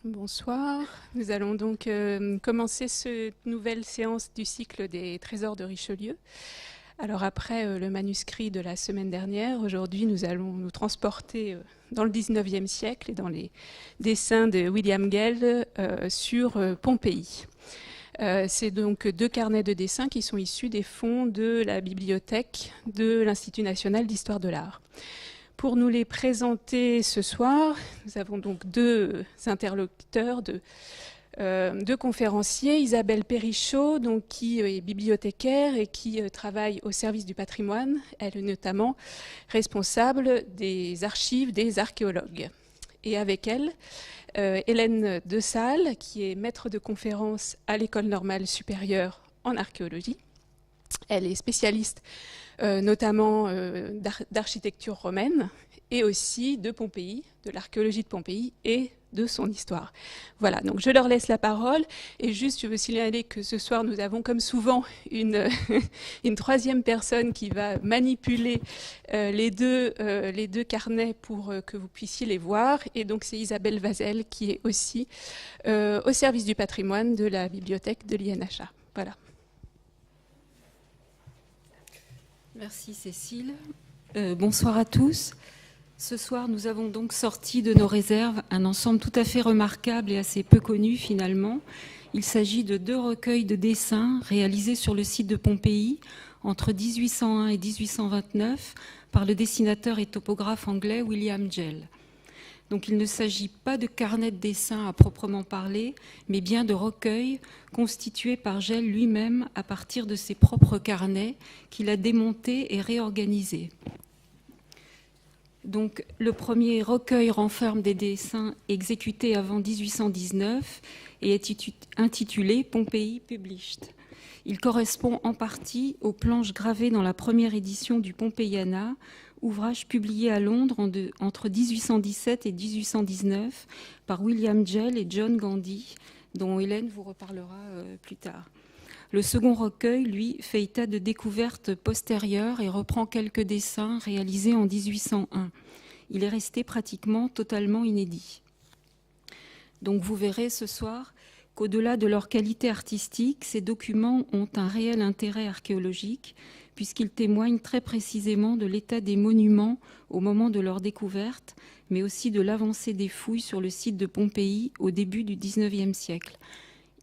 Bonsoir. Nous allons donc commencer cette nouvelle séance du cycle des trésors de Richelieu. Alors après le manuscrit de la semaine dernière, aujourd'hui nous allons nous transporter dans le 19e siècle et dans les dessins de William Gell sur Pompéi. C'est donc 2 carnets de dessins qui sont issus des fonds de la bibliothèque de l'Institut national d'histoire de l'art. Pour nous les présenter ce soir, nous avons donc 2 interlocuteurs, 2 conférenciers. Isabelle Périchaud, donc, qui est bibliothécaire et qui travaille au service du patrimoine. Elle est notamment responsable des archives des archéologues. Et avec elle, Hélène Desalle, qui est maître de conférence à l'École normale supérieure en archéologie. Elle est spécialiste notamment d'architecture romaine et aussi de Pompéi, de l'archéologie de Pompéi et de son histoire. Voilà, donc je leur laisse la parole et juste je veux signaler que ce soir nous avons comme souvent une troisième personne qui va manipuler les deux carnets pour que vous puissiez les voir, et donc c'est Isabelle Vazel qui est aussi au service du patrimoine de la bibliothèque de l'INHA. Voilà. Merci Cécile. Bonsoir à tous. Ce soir, nous avons donc sorti de nos réserves un ensemble tout à fait remarquable et assez peu connu finalement. Il s'agit de 2 recueils de dessins réalisés sur le site de Pompéi entre 1801 et 1829 par le dessinateur et topographe anglais William Gell. Donc il ne s'agit pas de carnets de dessin à proprement parler, mais bien de recueils constitués par Gell lui-même à partir de ses propres carnets qu'il a démontés et réorganisés. Donc le premier recueil renferme des dessins exécutés avant 1819 et est intitulé Pompéi Published. Il correspond en partie aux planches gravées dans la première édition du Pompeiana, ouvrage publié à Londres entre 1817 et 1819 par William Gell et John Gandy, dont Hélène vous reparlera plus tard. Le second recueil, lui, fait état de découvertes postérieures et reprend quelques dessins réalisés en 1801. Il est resté pratiquement totalement inédit. Donc vous verrez ce soir qu'au-delà de leur qualité artistique, ces documents ont un réel intérêt archéologique, puisqu'ils témoignent très précisément de l'état des monuments au moment de leur découverte, mais aussi de l'avancée des fouilles sur le site de Pompéi au début du XIXe siècle.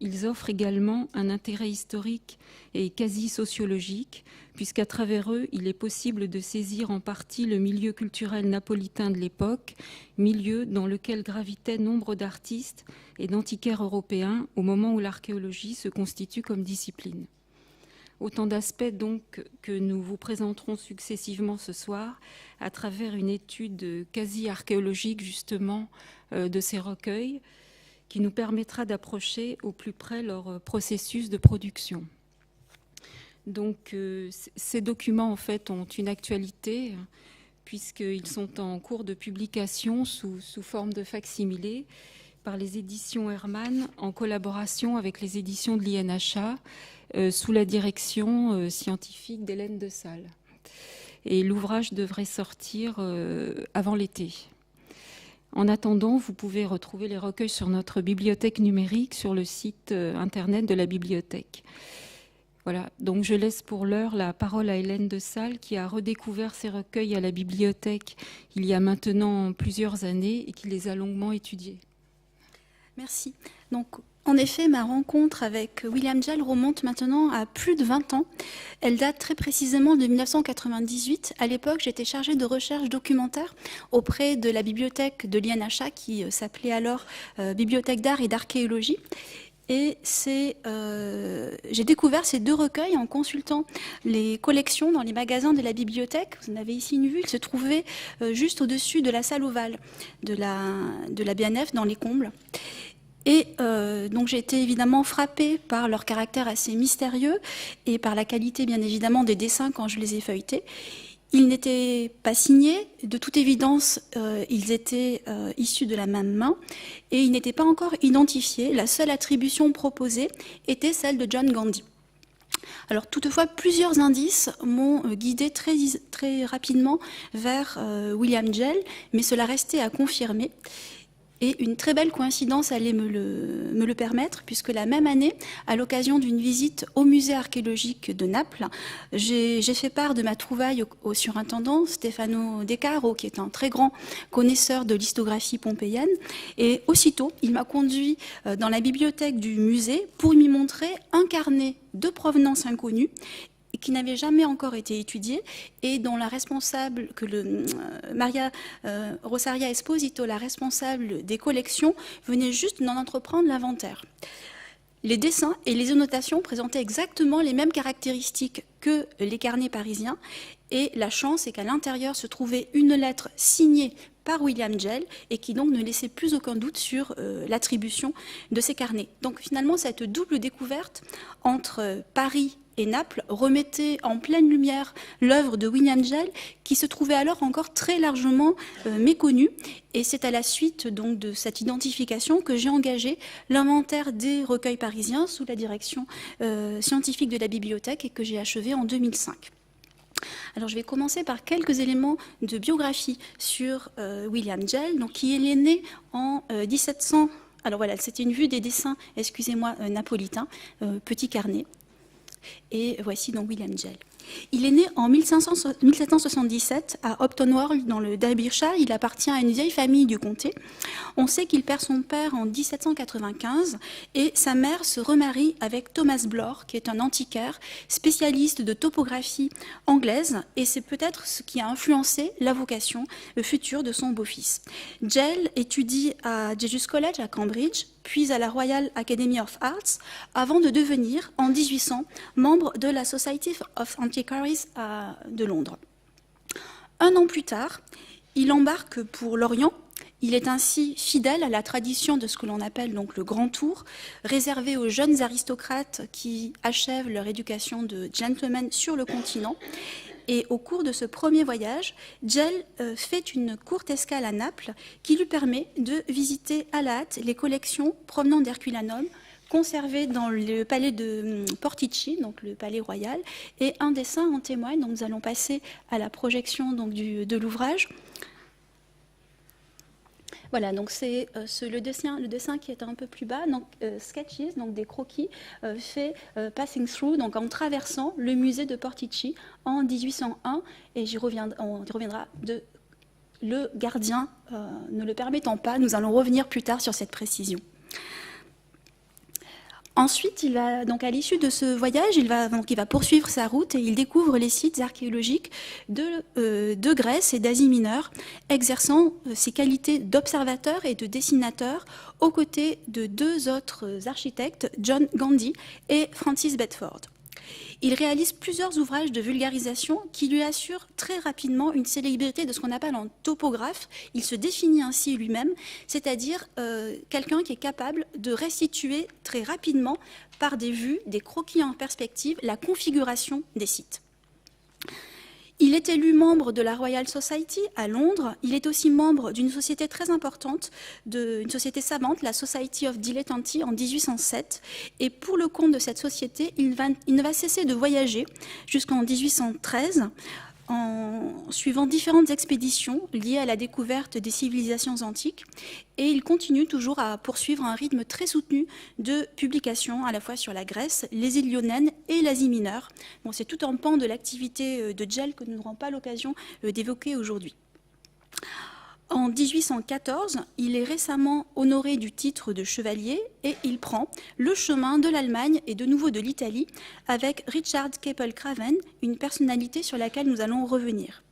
Ils offrent également un intérêt historique et quasi sociologique, puisqu'à travers eux, il est possible de saisir en partie le milieu culturel napolitain de l'époque, milieu dans lequel gravitaient nombre d'artistes et d'antiquaires européens au moment où l'archéologie se constitue comme discipline. Autant d'aspects donc que nous vous présenterons successivement ce soir à travers une étude quasi archéologique justement de ces recueils qui nous permettra d'approcher au plus près leur processus de production. Donc ces documents en fait ont une actualité puisqu'ils sont en cours de publication sous forme de fac-similés par les éditions Hermann en collaboration avec les éditions de l'INHA sous la direction scientifique d'Hélène Desalle. Et l'ouvrage devrait sortir avant l'été. En attendant, vous pouvez retrouver les recueils sur notre bibliothèque numérique sur le site internet de la bibliothèque. Voilà, donc je laisse pour l'heure la parole à Hélène Desalle qui a redécouvert ces recueils à la bibliothèque il y a maintenant plusieurs années et qui les a longuement étudiés. Merci. Donc, en effet, ma rencontre avec William Gell remonte maintenant à plus de 20 ans. Elle date très précisément de 1998. À l'époque, j'étais chargée de recherche documentaire auprès de la bibliothèque de l'INHA, qui s'appelait alors Bibliothèque d'art et d'archéologie. Et j'ai découvert ces 2 recueils en consultant les collections dans les magasins de la bibliothèque. Vous en avez ici une vue. Ils se trouvaient juste au-dessus de la salle ovale de la BNF, dans les combles. Et donc j'ai été évidemment frappée par leur caractère assez mystérieux et par la qualité bien évidemment des dessins quand je les ai feuilletés. Ils n'étaient pas signés, de toute évidence ils étaient issus de la même main et ils n'étaient pas encore identifiés. La seule attribution proposée était celle de John Gandy. Alors toutefois, plusieurs indices m'ont guidé très rapidement vers William Gell, mais cela restait à confirmer. Et une très belle coïncidence allait me le permettre, puisque la même année, à l'occasion d'une visite au musée archéologique de Naples, j'ai fait part de ma trouvaille au surintendant Stefano De Caro, qui est un très grand connaisseur de l'histographie pompéienne. Et aussitôt, il m'a conduit dans la bibliothèque du musée pour m'y montrer un carnet de provenance inconnue qui n'avait jamais encore été étudié et dont la responsable, Maria Rosaria Esposito, la responsable des collections, venait juste d'en entreprendre l'inventaire. Les dessins et les annotations présentaient exactement les mêmes caractéristiques que les carnets parisiens, et la chance est qu'à l'intérieur se trouvait une lettre signée par William Gell et qui donc ne laissait plus aucun doute sur l'attribution de ces carnets. Donc finalement, cette double découverte entre Paris et Naples remettait en pleine lumière l'œuvre de William Gell, qui se trouvait alors encore très largement méconnue. Et c'est à la suite donc de cette identification que j'ai engagé l'inventaire des recueils parisiens sous la direction scientifique de la bibliothèque et que j'ai achevé en 2005. Alors je vais commencer par quelques éléments de biographie sur William Gell, donc qui est né en 1700. Alors voilà, c'était une vue des dessins, excusez-moi, napolitains, petit carnet. Et voici donc William Gell. Il est né en 1777 à Upton World dans le Derbyshire. Il appartient à une vieille famille du comté. On sait qu'il perd son père en 1795 et sa mère se remarie avec Thomas Blore, qui est un antiquaire spécialiste de topographie anglaise, et c'est peut-être ce qui a influencé la vocation future de son beau-fils. Gell étudie à Jesus College à Cambridge, puis à la Royal Academy of Arts, avant de devenir, en 1800, membre de la Society of Antiquaries de Londres. Un an plus tard, il embarque pour l'Orient. Il est ainsi fidèle à la tradition de ce que l'on appelle donc le Grand Tour, réservé aux jeunes aristocrates qui achèvent leur éducation de gentleman sur le continent. Et au cours de ce premier voyage, Gell fait une courte escale à Naples qui lui permet de visiter à la hâte les collections provenant d'Herculanum conservées dans le palais de Portici, donc le palais royal, et un dessin en témoigne. Donc nous allons passer à la projection donc, de l'ouvrage. Voilà, donc c'est le dessin qui est un peu plus bas, donc sketches, donc des croquis faits passing through, donc en traversant le musée de Portici en 1801, et on y reviendra de le gardien ne le permettant pas. Nous allons revenir plus tard sur cette précision. Ensuite, il va, donc à l'issue de ce voyage, il va poursuivre sa route et il découvre les sites archéologiques de Grèce et d'Asie mineure, exerçant ses qualités d'observateur et de dessinateur aux côtés de deux autres architectes, John Gandy et Francis Bedford. Il réalise plusieurs ouvrages de vulgarisation qui lui assurent très rapidement une célébrité de ce qu'on appelle un topographe. Il se définit ainsi lui-même, c'est-à-dire quelqu'un qui est capable de restituer très rapidement, par des vues, des croquis en perspective, la configuration des sites. Il est élu membre de la Royal Society à Londres. Il est aussi membre d'une société très importante, une société savante, la Society of Dilettanti, en 1807. Et pour le compte de cette société, il ne va cesser de voyager jusqu'en 1813, en suivant différentes expéditions liées à la découverte des civilisations antiques. Et il continue toujours à poursuivre un rythme très soutenu de publications, à la fois sur la Grèce, les îles Ioniennes et l'Asie mineure. Bon, c'est tout un pan de l'activité de Gell que nous n'aurons pas l'occasion d'évoquer aujourd'hui. En 1814, il est récemment honoré du titre de chevalier et il prend le chemin de l'Allemagne et de nouveau de l'Italie avec Richard Capel-Craven, une personnalité sur laquelle nous allons revenir.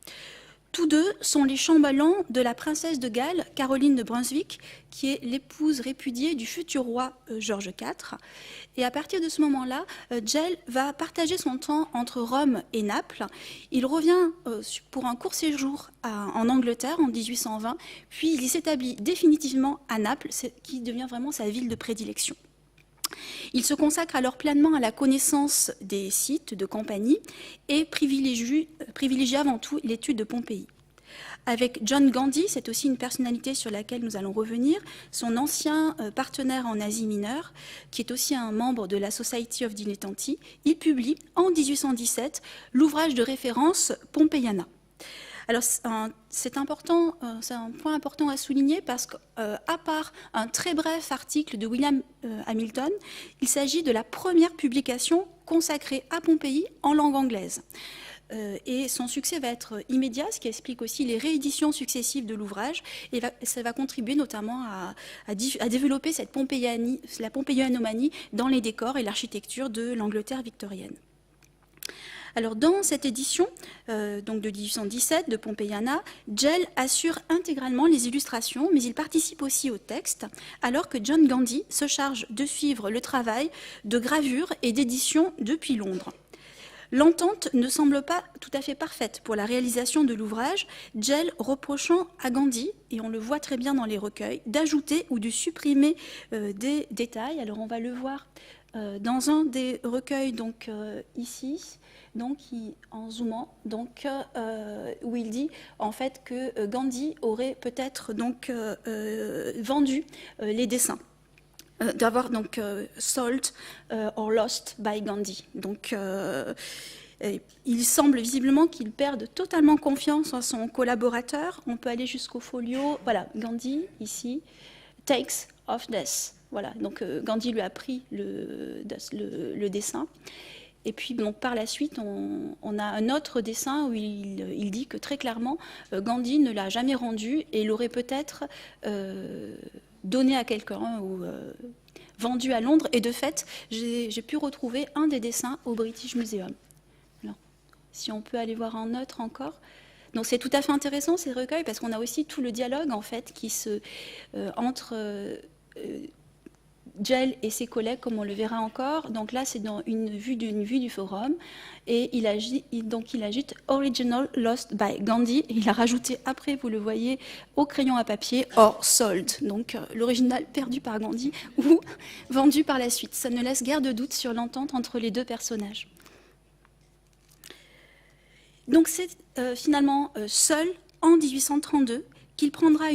Tous deux sont les chambellans de la princesse de Galles, Caroline de Brunswick, qui est l'épouse répudiée du futur roi George IV. Et à partir de ce moment-là, Gell va partager son temps entre Rome et Naples. Il revient pour un court séjour en Angleterre en 1820, puis il s'établit définitivement à Naples, qui devient vraiment sa ville de prédilection. Il se consacre alors pleinement à la connaissance des sites de Campanie et privilégie avant tout l'étude de Pompéi. Avec John Gandy, c'est aussi une personnalité sur laquelle nous allons revenir, son ancien partenaire en Asie mineure, qui est aussi un membre de la Society of Dilettanti, il publie en 1817 l'ouvrage de référence Pompeiana. Alors c'est important, c'est un point important à souligner parce qu'à part un très bref article de William Hamilton, il s'agit de la première publication consacrée à Pompéi en langue anglaise. Et son succès va être immédiat, ce qui explique aussi les rééditions successives de l'ouvrage, et ça va contribuer notamment à développer la pompéianomanie dans les décors et l'architecture de l'Angleterre victorienne. Alors dans cette édition donc de 1817 de Pompeiana, Gell assure intégralement les illustrations, mais il participe aussi au texte, alors que John Gandy se charge de suivre le travail de gravure et d'édition depuis Londres. L'entente ne semble pas tout à fait parfaite pour la réalisation de l'ouvrage, Gell reprochant à Gandy, et on le voit très bien dans les recueils, d'ajouter ou de supprimer des détails. Alors on va le voir dans un des recueils, donc ici, donc en zoomant, donc où il dit en fait que Gandy aurait peut-être donc vendu les dessins. D'avoir donc sold or lost by Gandy. Donc il semble visiblement qu'il perde totalement confiance en son collaborateur. On peut aller jusqu'au folio. Voilà, Gandy ici, takes of this. Voilà, donc Gandy lui a pris le dessin. Et puis donc, par la suite, on a un autre dessin où il dit que très clairement, Gandy ne l'a jamais rendu et l'aurait peut-être donné à quelqu'un ou vendu à Londres. Et de fait, j'ai pu retrouver un des dessins au British Museum. Alors, si on peut aller voir un autre encore. Donc c'est tout à fait intéressant ces recueils parce qu'on a aussi tout le dialogue en fait qui se entre Gell et ses collègues, comme on le verra encore. Donc là, c'est dans une vue du forum. Et il agite Original Lost by Gandy. Et il a rajouté après, vous le voyez, au crayon à papier, or sold. Donc l'original perdu par Gandy ou vendu par la suite. Ça ne laisse guère de doute sur l'entente entre les deux personnages. Donc c'est finalement seul, en 1832, qu'il prendra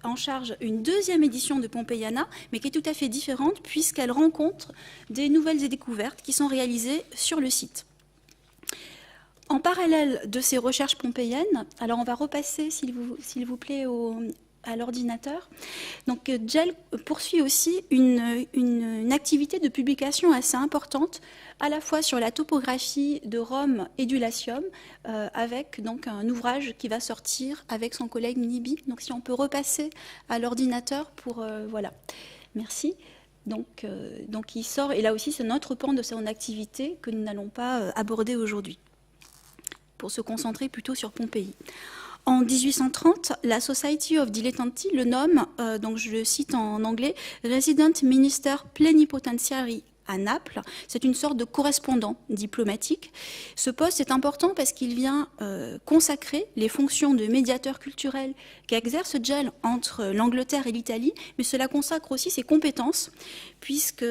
en charge une deuxième édition de Pompeiana, mais qui est tout à fait différente puisqu'elle rencontre des nouvelles découvertes qui sont réalisées sur le site. En parallèle de ces recherches pompéiennes, alors on va repasser, s'il vous plaît, à l'ordinateur. Donc Gell poursuit aussi une activité de publication assez importante, à la fois sur la topographie de Rome et du Latium, avec donc un ouvrage qui va sortir avec son collègue Nibi. Donc si on peut repasser à l'ordinateur pour... voilà, merci. Donc il sort, et là aussi c'est un autre pan de son activité que nous n'allons pas aborder aujourd'hui, pour se concentrer plutôt sur Pompéi. En 1830, la Society of Dilettanti le nomme, donc je le cite en anglais, Resident Minister Plenipotentiary à Naples. C'est une sorte de correspondant diplomatique. Ce poste est important parce qu'il vient consacrer les fonctions de médiateur culturel qu'exerce Gell entre l'Angleterre et l'Italie, mais cela consacre aussi ses compétences, puisque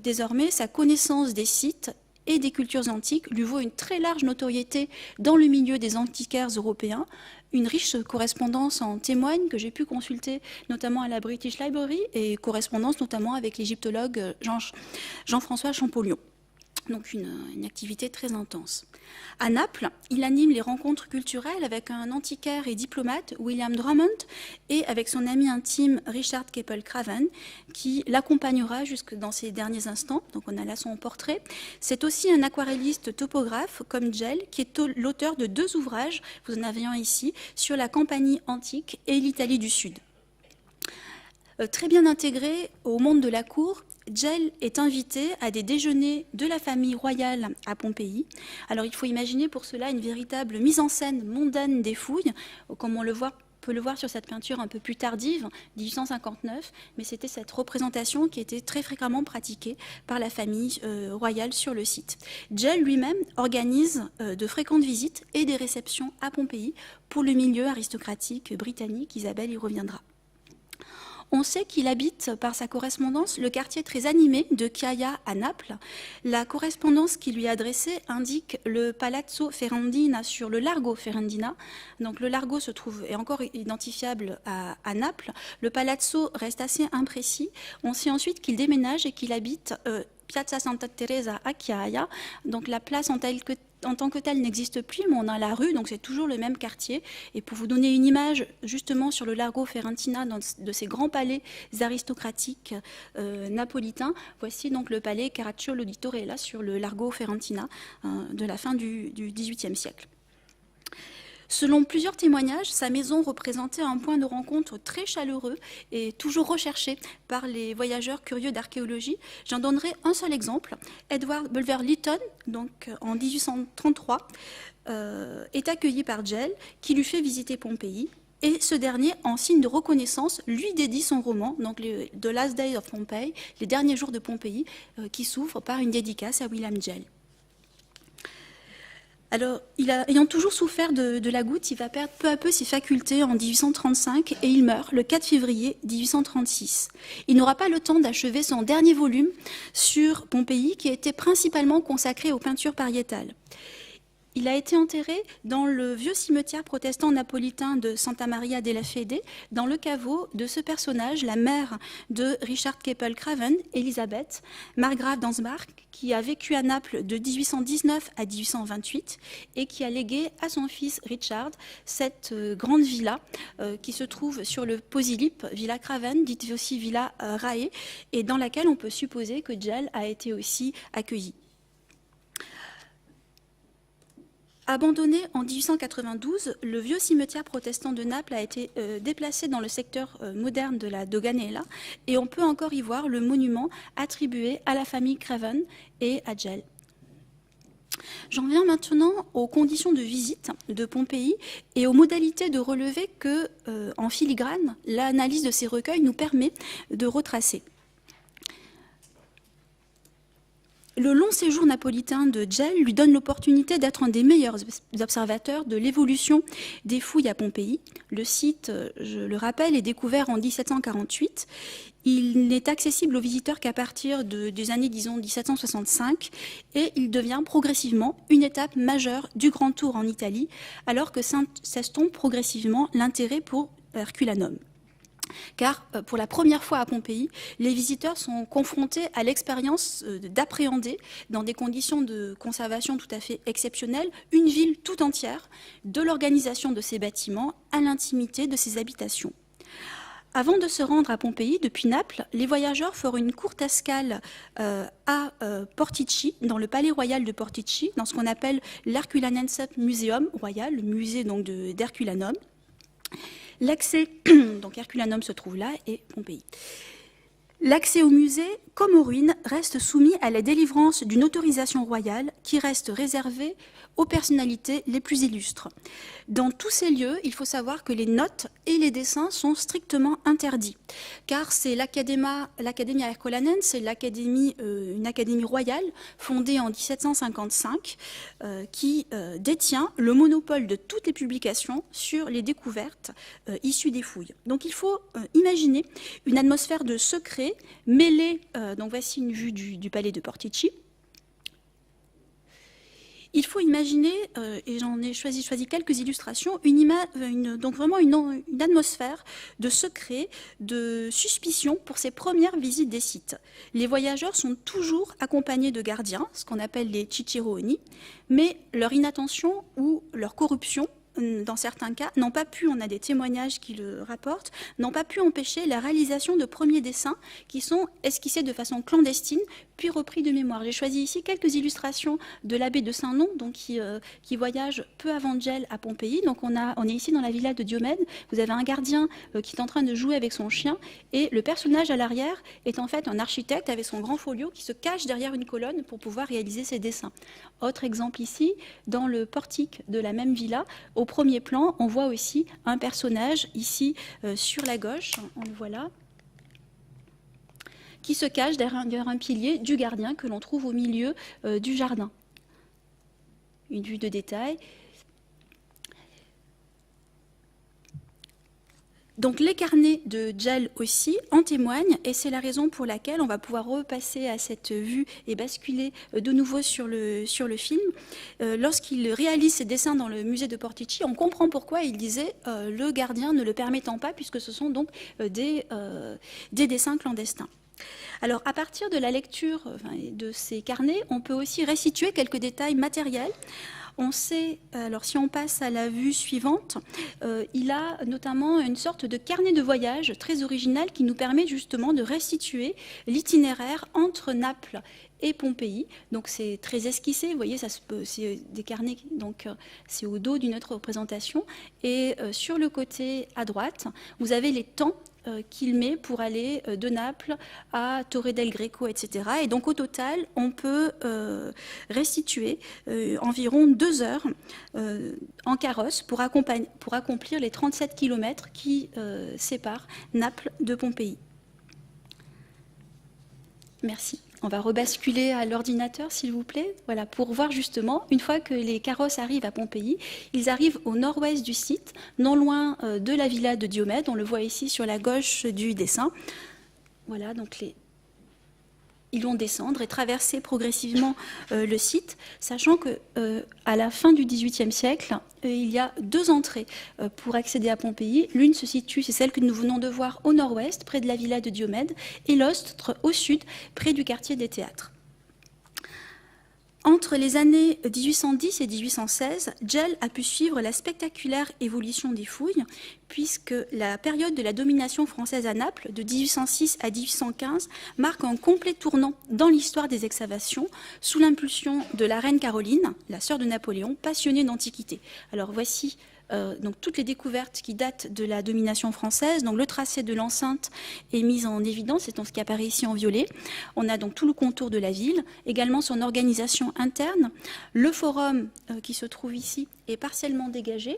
désormais sa connaissance des sites et des cultures antiques lui vaut une très large notoriété dans le milieu des antiquaires européens. Une riche correspondance en témoigne que j'ai pu consulter notamment à la British Library et correspondance notamment avec l'égyptologue Jean-François Champollion. Donc une activité très intense. À Naples, il anime les rencontres culturelles avec un antiquaire et diplomate, William Drummond, et avec son ami intime, Richard Keppel Craven, qui l'accompagnera jusque dans ses derniers instants. Donc on a là son portrait. C'est aussi un aquarelliste topographe, comme Gell, qui est l'auteur de 2 ouvrages, vous en avez un ici, sur la Campanie antique et l'Italie du Sud. Très bien intégré au monde de la cour, Gell est invité à des déjeuners de la famille royale à Pompéi. Alors il faut imaginer pour cela une véritable mise en scène mondaine des fouilles, comme on peut le voir sur cette peinture un peu plus tardive, 1859, mais c'était cette représentation qui était très fréquemment pratiquée par la famille royale sur le site. Gell lui-même organise de fréquentes visites et des réceptions à Pompéi pour le milieu aristocratique britannique. Isabelle y reviendra. On sait qu'il habite par sa correspondance le quartier très animé de Chiaia à Naples. La correspondance qui lui est adressée indique le Palazzo Ferrandina sur le Largo Ferrandina. Donc le Largo est encore identifiable à Naples. Le Palazzo reste assez imprécis. On sait ensuite qu'il déménage et qu'il habite Piazza Santa Teresa à Chiaia. Donc la place en tant que telle n'existe plus, mais on a la rue, donc c'est toujours le même quartier. Et pour vous donner une image justement sur le Largo Ferentina, de ces grands palais aristocratiques napolitains, voici donc le palais Caracciolo di Torella sur le Largo Ferentina de la fin du XVIIIe siècle. Selon plusieurs témoignages, sa maison représentait un point de rencontre très chaleureux et toujours recherché par les voyageurs curieux d'archéologie. J'en donnerai un seul exemple. Edward Bulwer Lytton, donc en 1833, est accueilli par Gell, qui lui fait visiter Pompéi. Et ce dernier, en signe de reconnaissance, lui dédie son roman, donc The Last Days of Pompeii, les derniers jours de Pompéi, qui s'ouvre par une dédicace à William Gell. Alors, ayant toujours souffert de la goutte, il va perdre peu à peu ses facultés en 1835 et il meurt le 4 février 1836. Il n'aura pas le temps d'achever son dernier volume sur Pompéi, qui était principalement consacré aux peintures pariétales. Il a été enterré dans le vieux cimetière protestant napolitain de Santa Maria della Fede, dans le caveau de ce personnage, la mère de Richard Keppel-Craven, Elisabeth, margrave d'Ansbach, qui a vécu à Naples de 1819 à 1828 et qui a légué à son fils Richard cette grande villa qui se trouve sur le Posillipo, Villa Craven, dite aussi Villa Rae, et dans laquelle on peut supposer que Gell a été aussi accueilli. Abandonné en 1892, le vieux cimetière protestant de Naples a été déplacé dans le secteur moderne de la Doganella et on peut encore y voir le monument attribué à la famille Craven et à Gell. J'en viens maintenant aux conditions de visite de Pompéi et aux modalités de relevé que, en filigrane, l'analyse de ces recueils nous permet de retracer. Le long séjour napolitain de Gell lui donne l'opportunité d'être un des meilleurs observateurs de l'évolution des fouilles à Pompéi. Le site, je le rappelle, est découvert en 1748. Il n'est accessible aux visiteurs qu'à partir des années, disons, 1765, et il devient progressivement une étape majeure du Grand Tour en Italie, alors que s'estompe progressivement l'intérêt pour Herculanum. Car pour la première fois à Pompéi, les visiteurs sont confrontés à l'expérience d'appréhender, dans des conditions de conservation tout à fait exceptionnelles, une ville tout entière, de l'organisation de ses bâtiments à l'intimité de ses habitations. Avant de se rendre à Pompéi, depuis Naples, les voyageurs feront une courte escale à Portici, dans le palais royal de Portici, dans ce qu'on appelle l'Herculanense Museum royal, le musée d'Herculanum. L'accès, donc Herculanum se trouve là, et Pompéi. L'accès au musée, comme aux ruines, reste soumis à la délivrance d'une autorisation royale qui reste réservée aux personnalités les plus illustres. Dans tous ces lieux, il faut savoir que les notes et les dessins sont strictement interdits, car c'est l'Academia Herculanense, c'est une académie royale fondée en 1755 qui détient le monopole de toutes les publications sur les découvertes issues des fouilles. Donc il faut imaginer une atmosphère de secret mêlée, donc voici une vue du palais de Portici. Il faut imaginer, et j'en ai choisi quelques illustrations, donc vraiment une atmosphère de secret, de suspicion pour ces premières visites des sites. Les voyageurs sont toujours accompagnés de gardiens, ce qu'on appelle les ciceroni, mais leur inattention ou leur corruption, dans certains cas, n'ont pas pu, on a des témoignages qui le rapportent, n'ont pas pu empêcher la réalisation de premiers dessins qui sont esquissés de façon clandestine, puis repris de mémoire. J'ai choisi ici quelques illustrations de l'abbé de Saint-Non, donc qui voyage peu avant Gell à Pompéi. Donc on est ici dans la villa de Diomède. Vous avez un gardien qui est en train de jouer avec son chien, et le personnage à l'arrière est en fait un architecte avec son grand folio qui se cache derrière une colonne pour pouvoir réaliser ses dessins. Autre exemple ici, dans le portique de la même villa, au premier plan, on voit aussi un personnage ici sur la gauche, on le voit là, qui se cache derrière un pilier du gardien que l'on trouve au milieu du jardin. Une vue de détail. Donc les carnets de Gell aussi en témoignent, et c'est la raison pour laquelle on va pouvoir repasser à cette vue et basculer de nouveau sur le film. Lorsqu'il réalise ses dessins dans le musée de Portici, on comprend pourquoi il disait le gardien ne le permettant pas, puisque ce sont donc des dessins clandestins. Alors, à partir de la lecture de ces carnets, on peut aussi restituer quelques détails matériels. On sait, alors si on passe à la vue suivante, il a notamment une sorte de carnet de voyage très original qui nous permet justement de restituer l'itinéraire entre Naples et Pompéi. Donc c'est très esquissé, vous voyez, c'est des carnets, donc c'est au dos d'une autre représentation. Et sur le côté à droite, vous avez les temps qu'il met pour aller de Naples à Torre del Greco, etc. Et donc au total, on peut restituer environ 2 heures en carrosse pour accomplir les 37 km qui séparent Naples de Pompéi. Merci. On va rebasculer à l'ordinateur, s'il vous plaît. Voilà, pour voir justement, une fois que les carrosses arrivent à Pompéi, ils arrivent au nord-ouest du site, non loin de la villa de Diomède. On le voit ici sur la gauche du dessin. Voilà, donc ils vont descendre et traverser progressivement le site, sachant que à la fin du XVIIIe siècle, il y a 2 entrées pour accéder à Pompéi. L'une se situe, c'est celle que nous venons de voir au nord-ouest, près de la villa de Diomède, et l'autre au sud, près du quartier des théâtres. Entre les années 1810 et 1816, Gell a pu suivre la spectaculaire évolution des fouilles, puisque la période de la domination française à Naples, de 1806 à 1815, marque un complet tournant dans l'histoire des excavations, sous l'impulsion de la reine Caroline, la sœur de Napoléon, passionnée d'antiquité. Alors voici donc toutes les découvertes qui datent de la domination française. Donc le tracé de l'enceinte est mis en évidence, c'est ce qui apparaît ici en violet. On a donc tout le contour de la ville, également son organisation interne. Le forum qui se trouve ici est partiellement dégagé,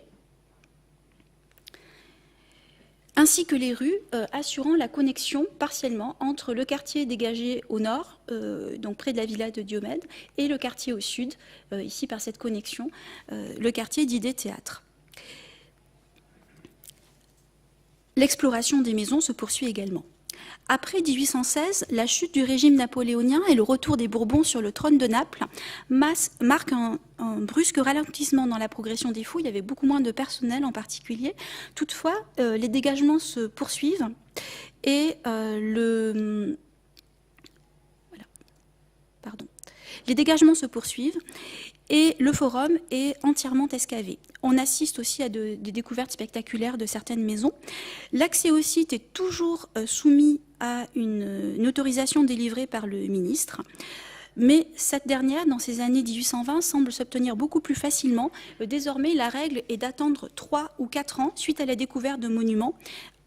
ainsi que les rues assurant la connexion partiellement entre le quartier dégagé au nord, donc près de la villa de Diomède, et le quartier au sud, ici par cette connexion, le quartier dit des théâtres. L'exploration des maisons se poursuit également. Après 1816, la chute du régime napoléonien et le retour des Bourbons sur le trône de Naples marquent un brusque ralentissement dans la progression des fouilles. Il y avait beaucoup moins de personnel en particulier. Toutefois, les dégagements se poursuivent et les dégagements se poursuivent et le forum est entièrement excavé. On assiste aussi à des découvertes spectaculaires de certaines maisons. L'accès au site est toujours soumis à une autorisation délivrée par le ministre. Mais cette dernière, dans ces années 1820, semble s'obtenir beaucoup plus facilement. Désormais, la règle est d'attendre 3 ou 4 ans suite à la découverte de monuments,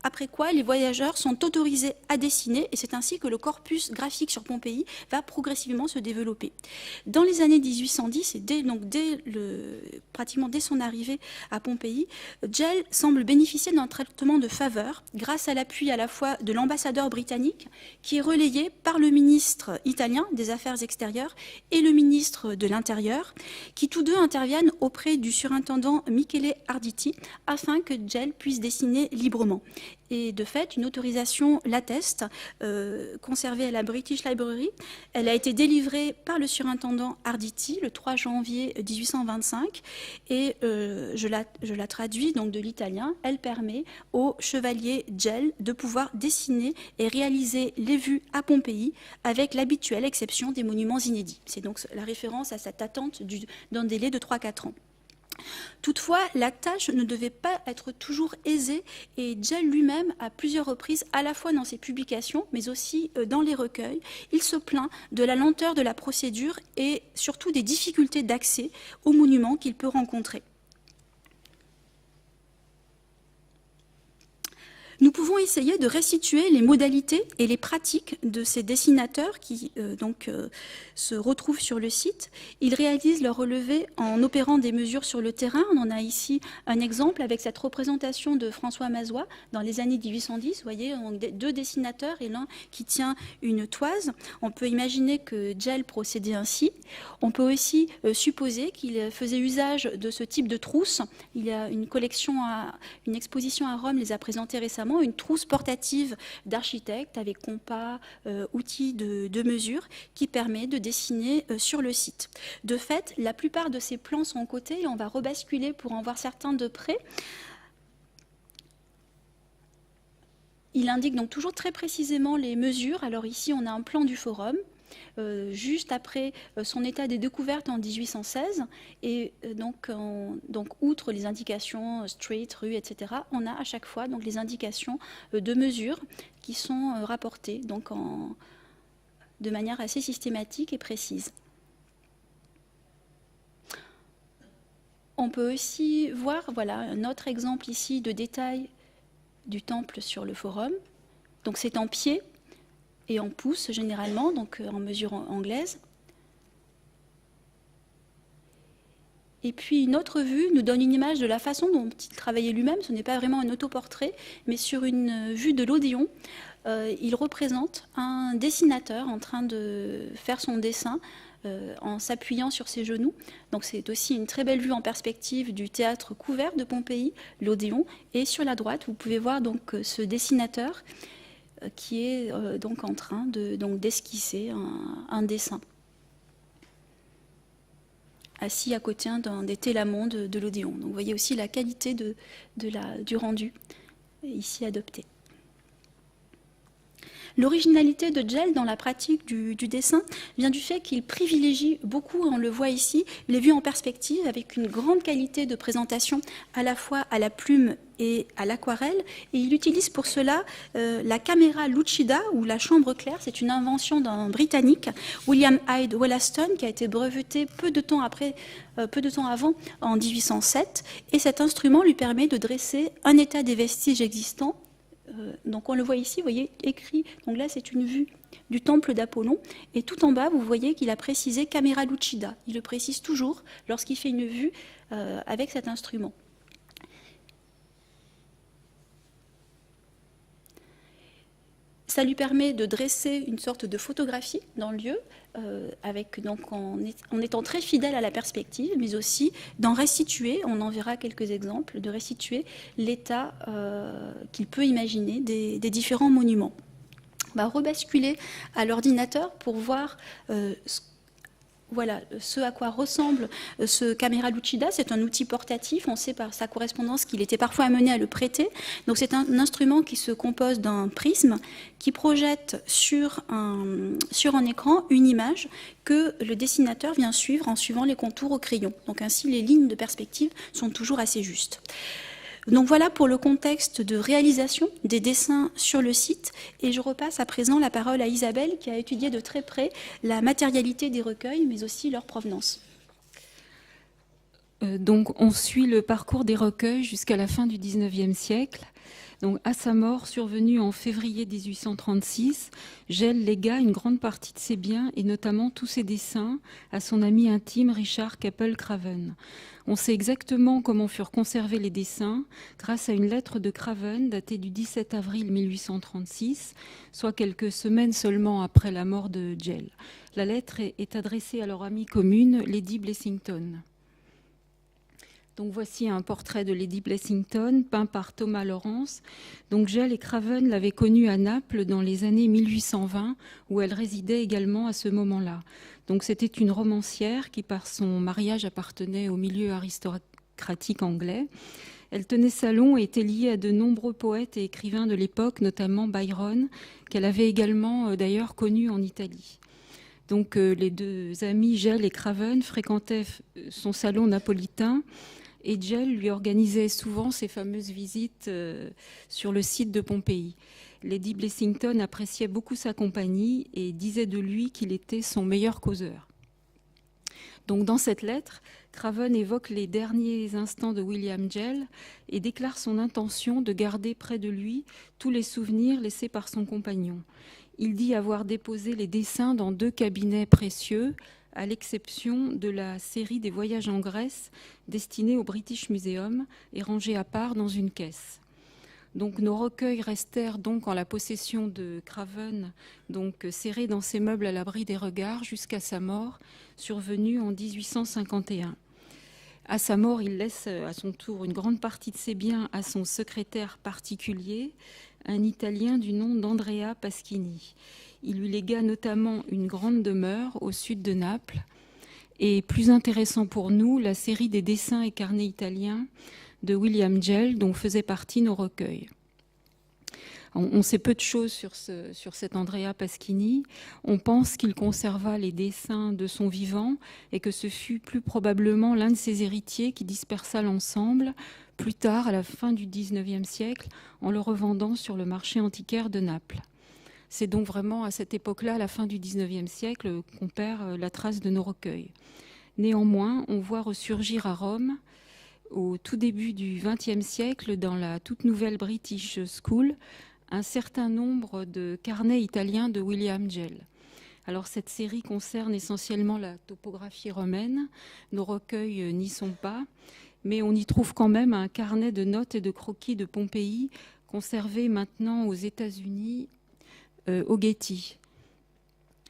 après quoi les voyageurs sont autorisés à dessiner, et c'est ainsi que le corpus graphique sur Pompéi va progressivement se développer. Dans les années 1810, et pratiquement dès son arrivée à Pompéi, Gell semble bénéficier d'un traitement de faveur grâce à l'appui à la fois de l'ambassadeur britannique, qui est relayé par le ministre italien des Affaires extérieures et le ministre de l'Intérieur, qui tous deux interviennent auprès du surintendant Michele Arditi afin que Gell puisse dessiner librement. Et de fait, une autorisation l'atteste, conservée à la British Library. Elle a été délivrée par le surintendant Arditi le 3 janvier 1825 et je la traduis donc de l'italien. Elle permet au chevalier Gell de pouvoir dessiner et réaliser les vues à Pompéi avec l'habituelle exception des monuments inédits. C'est donc la référence à cette attente d'un délai de 3-4 ans. Toutefois, la tâche ne devait pas être toujours aisée et Gell lui-même, à plusieurs reprises, à la fois dans ses publications, mais aussi dans les recueils, il se plaint de la lenteur de la procédure et surtout des difficultés d'accès aux monuments qu'il peut rencontrer. Nous pouvons essayer de restituer les modalités et les pratiques de ces dessinateurs qui se retrouvent sur le site. Ils réalisent leur relevé en opérant des mesures sur le terrain. On en a ici un exemple avec cette représentation de François Mazois dans les années 1810. Vous voyez, 2 dessinateurs et l'un qui tient une toise. On peut imaginer que Gell procédait ainsi. On peut aussi supposer qu'il faisait usage de ce type de trousse. Il y a une exposition à Rome les a présentées récemment, une trousse portative d'architecte avec compas, outils de mesure qui permet de dessiner sur le site. De fait, la plupart de ces plans sont cotés et on va rebasculer pour en voir certains de près. Il indique donc toujours très précisément les mesures. Alors ici, on a un plan du forum, juste après son état des découvertes en 1816. Et donc, outre les indications street, rue, etc., on a à chaque fois donc, les indications de mesures qui sont rapportées donc, de manière assez systématique et précise. On peut aussi voir, voilà, un autre exemple ici de détail du temple sur le forum. Donc c'est en pied et en pouces généralement, donc en mesure anglaise. Et puis une autre vue nous donne une image de la façon dont il travaillait lui-même. Ce n'est pas vraiment un autoportrait, mais sur une vue de l'Odéon, il représente un dessinateur en train de faire son dessin en s'appuyant sur ses genoux. Donc c'est aussi une très belle vue en perspective du théâtre couvert de Pompéi, l'Odéon. Et sur la droite, vous pouvez voir donc ce dessinateur qui est donc en train d'esquisser un dessin, assis à côté d'un des télamons de l'Odéon. Donc vous voyez aussi la qualité du rendu ici adopté. L'originalité de Gell dans la pratique du dessin vient du fait qu'il privilégie beaucoup, on le voit ici, les vues en perspective avec une grande qualité de présentation à la fois à la plume et à l'aquarelle. Et il utilise pour cela la caméra lucida ou la chambre claire. C'est une invention d'un Britannique, William Hyde Wollaston, qui a été breveté peu de temps avant, en 1807. Et cet instrument lui permet de dresser un état des vestiges existants. Donc on le voit ici, vous voyez, écrit, donc là c'est une vue du temple d'Apollon, et tout en bas vous voyez qu'il a précisé caméra lucida, il le précise toujours lorsqu'il fait une vue avec cet instrument. Ça lui permet de dresser une sorte de photographie dans le lieu, en étant très fidèle à la perspective, mais aussi d'en restituer, on en verra quelques exemples, de restituer l'état qu'il peut imaginer des différents monuments. On va rebasculer à l'ordinateur pour voir voilà ce à quoi ressemble ce caméra lucida. C'est un outil portatif. On sait par sa correspondance qu'il était parfois amené à le prêter. Donc c'est un instrument qui se compose d'un prisme qui projette sur un écran une image que le dessinateur vient suivre en suivant les contours au crayon. Donc ainsi les lignes de perspective sont toujours assez justes. Donc voilà pour le contexte de réalisation des dessins sur le site, et je repasse à présent la parole à Isabelle qui a étudié de très près la matérialité des recueils mais aussi leur provenance. Donc on suit le parcours des recueils jusqu'à la fin du XIXe siècle. Donc, à sa mort, survenue en février 1836, Gell légua une grande partie de ses biens et notamment tous ses dessins à son ami intime Richard Capel Craven. On sait exactement comment furent conservés les dessins grâce à une lettre de Craven datée du 17 avril 1836, soit quelques semaines seulement après la mort de Gell. La lettre est adressée à leur amie commune, Lady Blessington. Donc voici un portrait de Lady Blessington peint par Thomas Lawrence. Donc Gell et Craven l'avaient connue à Naples dans les années 1820 où elle résidait également à ce moment-là. Donc c'était une romancière qui par son mariage appartenait au milieu aristocratique anglais. Elle tenait salon et était liée à de nombreux poètes et écrivains de l'époque, notamment Byron, qu'elle avait également d'ailleurs connu en Italie. Donc les deux amis Gell et Craven fréquentaient son salon napolitain. Et Gell lui organisait souvent ses fameuses visites sur le site de Pompéi. Lady Blessington appréciait beaucoup sa compagnie et disait de lui qu'il était son meilleur causeur. Donc dans cette lettre, Craven évoque les derniers instants de William Gell et déclare son intention de garder près de lui tous les souvenirs laissés par son compagnon. Il dit avoir déposé les dessins dans 2 cabinets précieux, à l'exception de la série des voyages en Grèce destinée au British Museum et rangée à part dans une caisse. Donc nos recueils restèrent donc en la possession de Craven, donc serrés dans ses meubles à l'abri des regards jusqu'à sa mort, survenue en 1851. À sa mort, il laisse à son tour une grande partie de ses biens à son secrétaire particulier, un Italien du nom d'Andrea Pasquini. Il lui légua notamment une grande demeure au sud de Naples. Et plus intéressant pour nous, la série des dessins et carnets italiens de William Gell, dont faisaient partie nos recueils. On sait peu de choses sur cet Andrea Pasquini. On pense qu'il conserva les dessins de son vivant et que ce fut plus probablement l'un de ses héritiers qui dispersa l'ensemble plus tard, à la fin du XIXe siècle, en le revendant sur le marché antiquaire de Naples. C'est donc vraiment à cette époque-là, à la fin du XIXe siècle, qu'on perd la trace de nos recueils. Néanmoins, on voit ressurgir à Rome, au tout début du XXe siècle, dans la toute nouvelle British School, un certain nombre de carnets italiens de William Gell. Alors cette série concerne essentiellement la topographie romaine. Nos recueils n'y sont pas, mais on y trouve quand même un carnet de notes et de croquis de Pompéi conservé maintenant aux États-Unis, au Getty.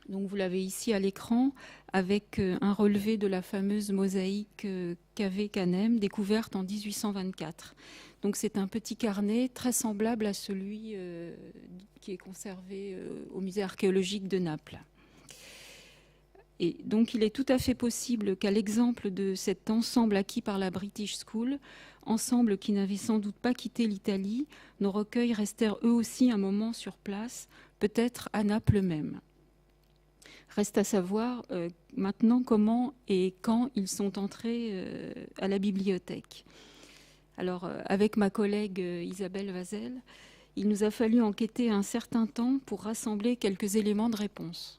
Donc vous l'avez ici à l'écran avec un relevé de la fameuse mosaïque Cave Canem découverte en 1824. Donc c'est un petit carnet très semblable à celui qui est conservé au musée archéologique de Naples. Et donc il est tout à fait possible qu'à l'exemple de cet ensemble acquis par la British School, ensemble qui n'avait sans doute pas quitté l'Italie, nos recueils restèrent eux aussi un moment sur place, peut-être à Naples même. Reste à savoir maintenant comment et quand ils sont entrés à la bibliothèque. Alors, avec ma collègue Isabelle Vazel, il nous a fallu enquêter un certain temps pour rassembler quelques éléments de réponse.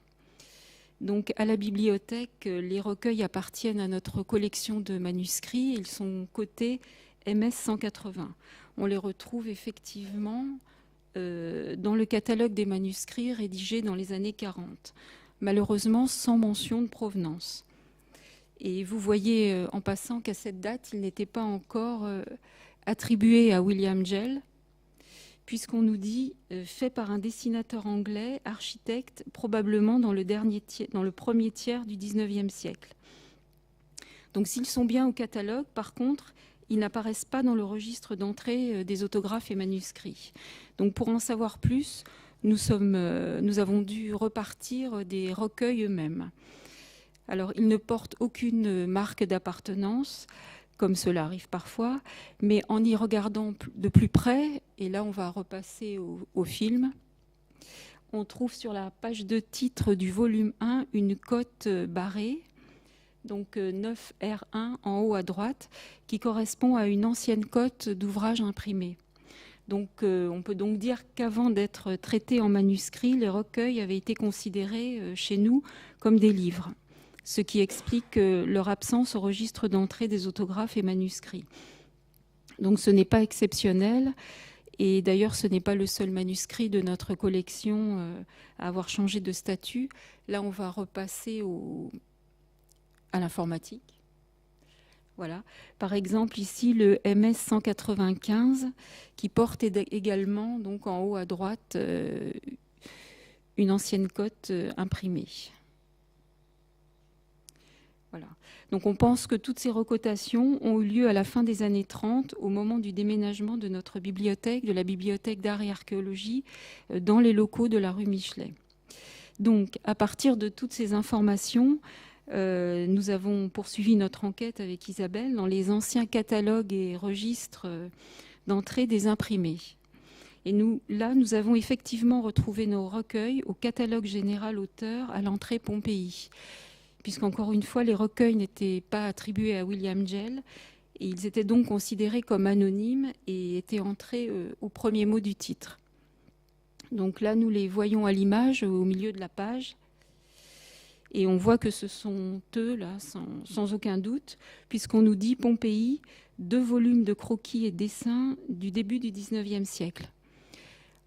Donc, à la bibliothèque, les recueils appartiennent à notre collection de manuscrits. Ils sont cotés MS 180. On les retrouve effectivement dans le catalogue des manuscrits rédigé dans les années 40. Malheureusement sans mention de provenance. Et vous voyez en passant qu'à cette date, il n'était pas encore attribué à William Gell, puisqu'on nous dit fait par un dessinateur anglais, architecte, probablement dans le premier tiers du XIXe siècle. Donc s'ils sont bien au catalogue, par contre, ils n'apparaissent pas dans le registre d'entrée des autographes et manuscrits. Donc pour en savoir plus, nous avons dû repartir des recueils eux-mêmes. Alors, ils ne portent aucune marque d'appartenance, comme cela arrive parfois, mais en y regardant de plus près, et là on va repasser au film, on trouve sur la page de titre du volume 1 une cote barrée, donc 9R1 en haut à droite, qui correspond à une ancienne cote d'ouvrage imprimé. Donc, on peut donc dire qu'avant d'être traités en manuscrit, les recueils avaient été considérés chez nous comme des livres, ce qui explique leur absence au registre d'entrée des autographes et manuscrits. Donc, ce n'est pas exceptionnel, et d'ailleurs, ce n'est pas le seul manuscrit de notre collection à avoir changé de statut. Là, on va repasser à l'informatique. Voilà. Par exemple, ici, le MS 195, qui porte également, donc en haut à droite, une ancienne cote imprimée. Voilà. Donc on pense que toutes ces recotations ont eu lieu à la fin des années 30, au moment du déménagement de notre bibliothèque, de la bibliothèque d'art et archéologie, dans les locaux de la rue Michelet. Donc, à partir de toutes ces informations, nous avons poursuivi notre enquête avec Isabelle dans les anciens catalogues et registres d'entrée des imprimés. Et nous avons effectivement retrouvé nos recueils au catalogue général auteur à l'entrée Pompéi, puisqu'encore une fois, les recueils n'étaient pas attribués à William Gell, et ils étaient donc considérés comme anonymes et étaient entrés au premier mot du titre. Donc là, nous les voyons à l'image, au milieu de la page. Et on voit que ce sont eux, là, sans aucun doute, puisqu'on nous dit Pompéi, 2 volumes de croquis et dessins du début du XIXe siècle.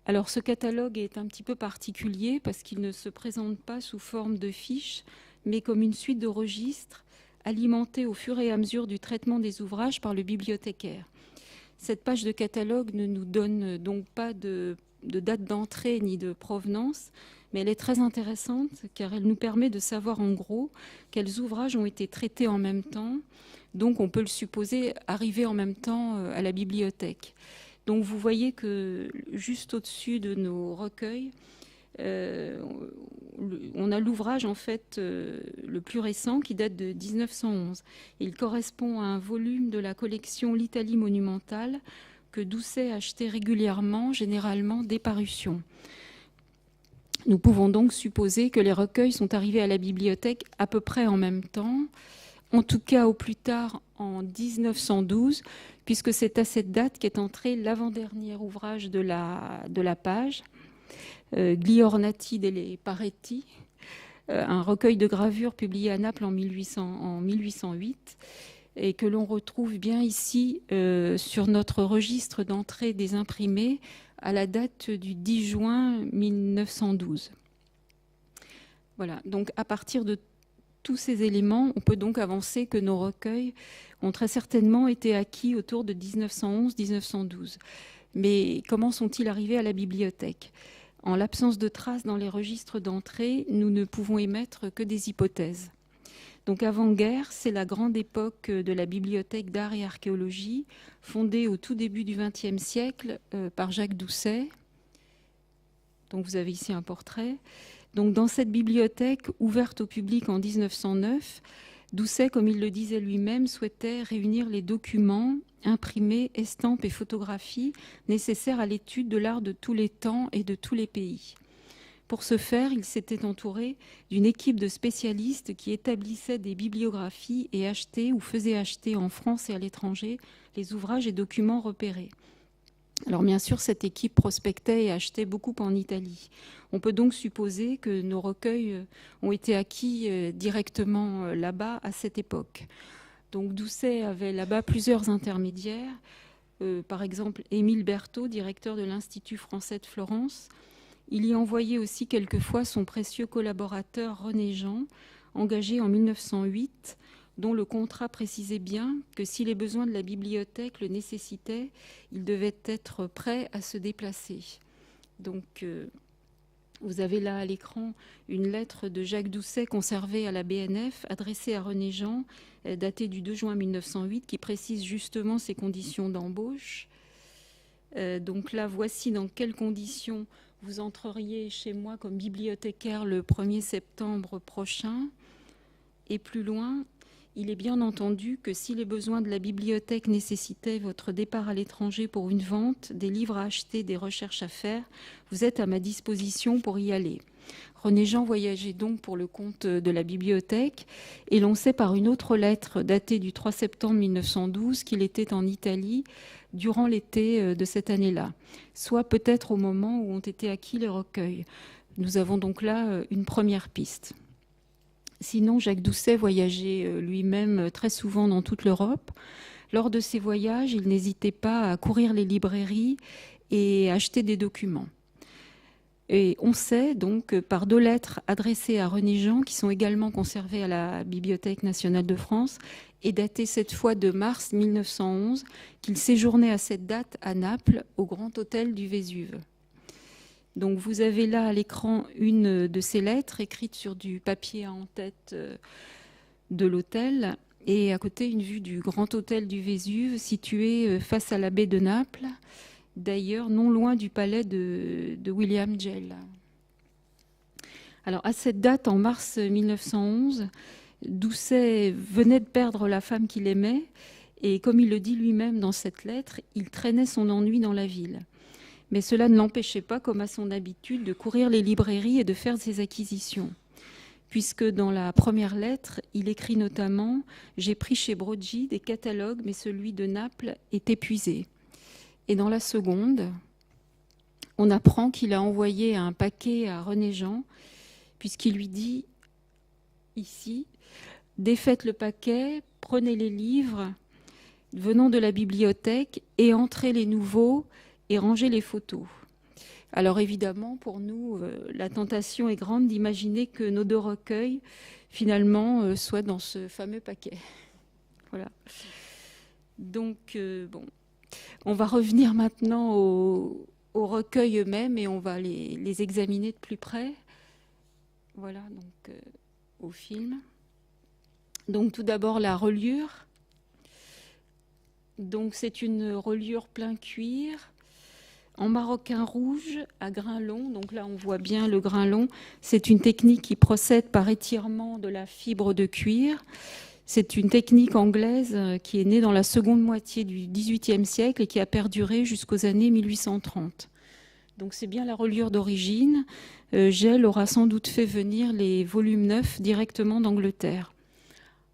Alors ce catalogue est un petit peu particulier parce qu'il ne se présente pas sous forme de fiches, mais comme une suite de registres alimentés au fur et à mesure du traitement des ouvrages par le bibliothécaire. Cette page de catalogue ne nous donne donc pas de date d'entrée ni de provenance, mais elle est très intéressante car elle nous permet de savoir en gros quels ouvrages ont été traités en même temps. Donc on peut le supposer arriver en même temps à la bibliothèque. Donc vous voyez que juste au-dessus de nos recueils, on a l'ouvrage en fait le plus récent qui date de 1911. Il correspond à un volume de la collection L'Italie monumentale que Doucet achetait régulièrement, généralement des parutions. Nous pouvons donc supposer que les recueils sont arrivés à la bibliothèque à peu près en même temps, en tout cas au plus tard en 1912, puisque c'est à cette date qu'est entré l'avant-dernier ouvrage de la page, Gli ornati delle pareti, un recueil de gravures publié à Naples en 1808, et que l'on retrouve bien ici sur notre registre d'entrée des imprimés à la date du 10 juin 1912. Voilà, donc à partir de tous ces éléments, on peut donc avancer que nos recueils ont très certainement été acquis autour de 1911-1912. Mais comment sont-ils arrivés à la bibliothèque ? En l'absence de traces dans les registres d'entrée, nous ne pouvons émettre que des hypothèses. Donc avant-guerre, c'est la grande époque de la bibliothèque d'art et archéologie, fondée au tout début du XXe siècle par Jacques Doucet. Donc vous avez ici un portrait. Donc dans cette bibliothèque ouverte au public en 1909, Doucet, comme il le disait lui-même, souhaitait réunir les documents, imprimés, estampes et photographies nécessaires à l'étude de l'art de tous les temps et de tous les pays. Pour ce faire, il s'était entouré d'une équipe de spécialistes qui établissaient des bibliographies et achetaient ou faisaient acheter en France et à l'étranger les ouvrages et documents repérés. Alors bien sûr, cette équipe prospectait et achetait beaucoup en Italie. On peut donc supposer que nos recueils ont été acquis directement là-bas à cette époque. Donc Doucet avait là-bas plusieurs intermédiaires, par exemple Émile Berthaud, directeur de l'Institut français de Florence. Il y envoyait aussi quelquefois son précieux collaborateur René Jean, engagé en 1908, dont le contrat précisait bien que si les besoins de la bibliothèque le nécessitaient, il devait être prêt à se déplacer. Donc, vous avez là à l'écran une lettre de Jacques Doucet conservée à la BNF, adressée à René Jean, datée du 2 juin 1908, qui précise justement ses conditions d'embauche. Donc là, voici dans quelles conditions vous entreriez chez moi comme bibliothécaire le 1er septembre prochain. Et plus loin, il est bien entendu que si les besoins de la bibliothèque nécessitaient votre départ à l'étranger pour une vente, des livres à acheter, des recherches à faire, vous êtes à ma disposition pour y aller. René Jean voyageait donc pour le compte de la bibliothèque et l'on sait par une autre lettre datée du 3 septembre 1912 qu'il était en Italie durant l'été de cette année-là, soit peut-être au moment où ont été acquis les recueils. Nous avons donc là une première piste. Sinon, Jacques Doucet voyageait lui-même très souvent dans toute l'Europe. Lors de ces voyages, il n'hésitait pas à courir les librairies et acheter des documents. Et on sait donc par 2 lettres adressées à René Jean, qui sont également conservées à la Bibliothèque nationale de France, et datées cette fois de mars 1911, qu'il séjournait à cette date à Naples, au Grand Hôtel du Vésuve. Donc vous avez là à l'écran une de ces lettres écrite sur du papier à en-tête de l'hôtel, et à côté une vue du Grand Hôtel du Vésuve situé face à la baie de Naples, d'ailleurs non loin du palais de William Gell. Alors à cette date, en mars 1911, Doucet venait de perdre la femme qu'il aimait et comme il le dit lui-même dans cette lettre, il traînait son ennui dans la ville. Mais cela ne l'empêchait pas, comme à son habitude, de courir les librairies et de faire ses acquisitions. Puisque dans la première lettre, il écrit notamment « J'ai pris chez Broggi des catalogues, mais celui de Naples est épuisé ». Et dans la seconde, on apprend qu'il a envoyé un paquet à René Jean, puisqu'il lui dit ici « Défaites le paquet, prenez les livres venant de la bibliothèque et entrez les nouveaux et rangez les photos ». Alors évidemment, pour nous, la tentation est grande d'imaginer que nos 2 recueils, finalement, soient dans ce fameux paquet. Voilà. Donc, bon, on va revenir maintenant aux recueils eux-mêmes et on va les examiner de plus près. Voilà, donc au film. Donc tout d'abord la reliure. Donc c'est une reliure plein cuir en maroquin rouge à grain long. Donc là on voit bien le grain long. C'est une technique qui procède par étirement de la fibre de cuir. C'est une technique anglaise qui est née dans la seconde moitié du XVIIIe siècle et qui a perduré jusqu'aux années 1830. Donc c'est bien la reliure d'origine. Gell aura sans doute fait venir les volumes 9 directement d'Angleterre.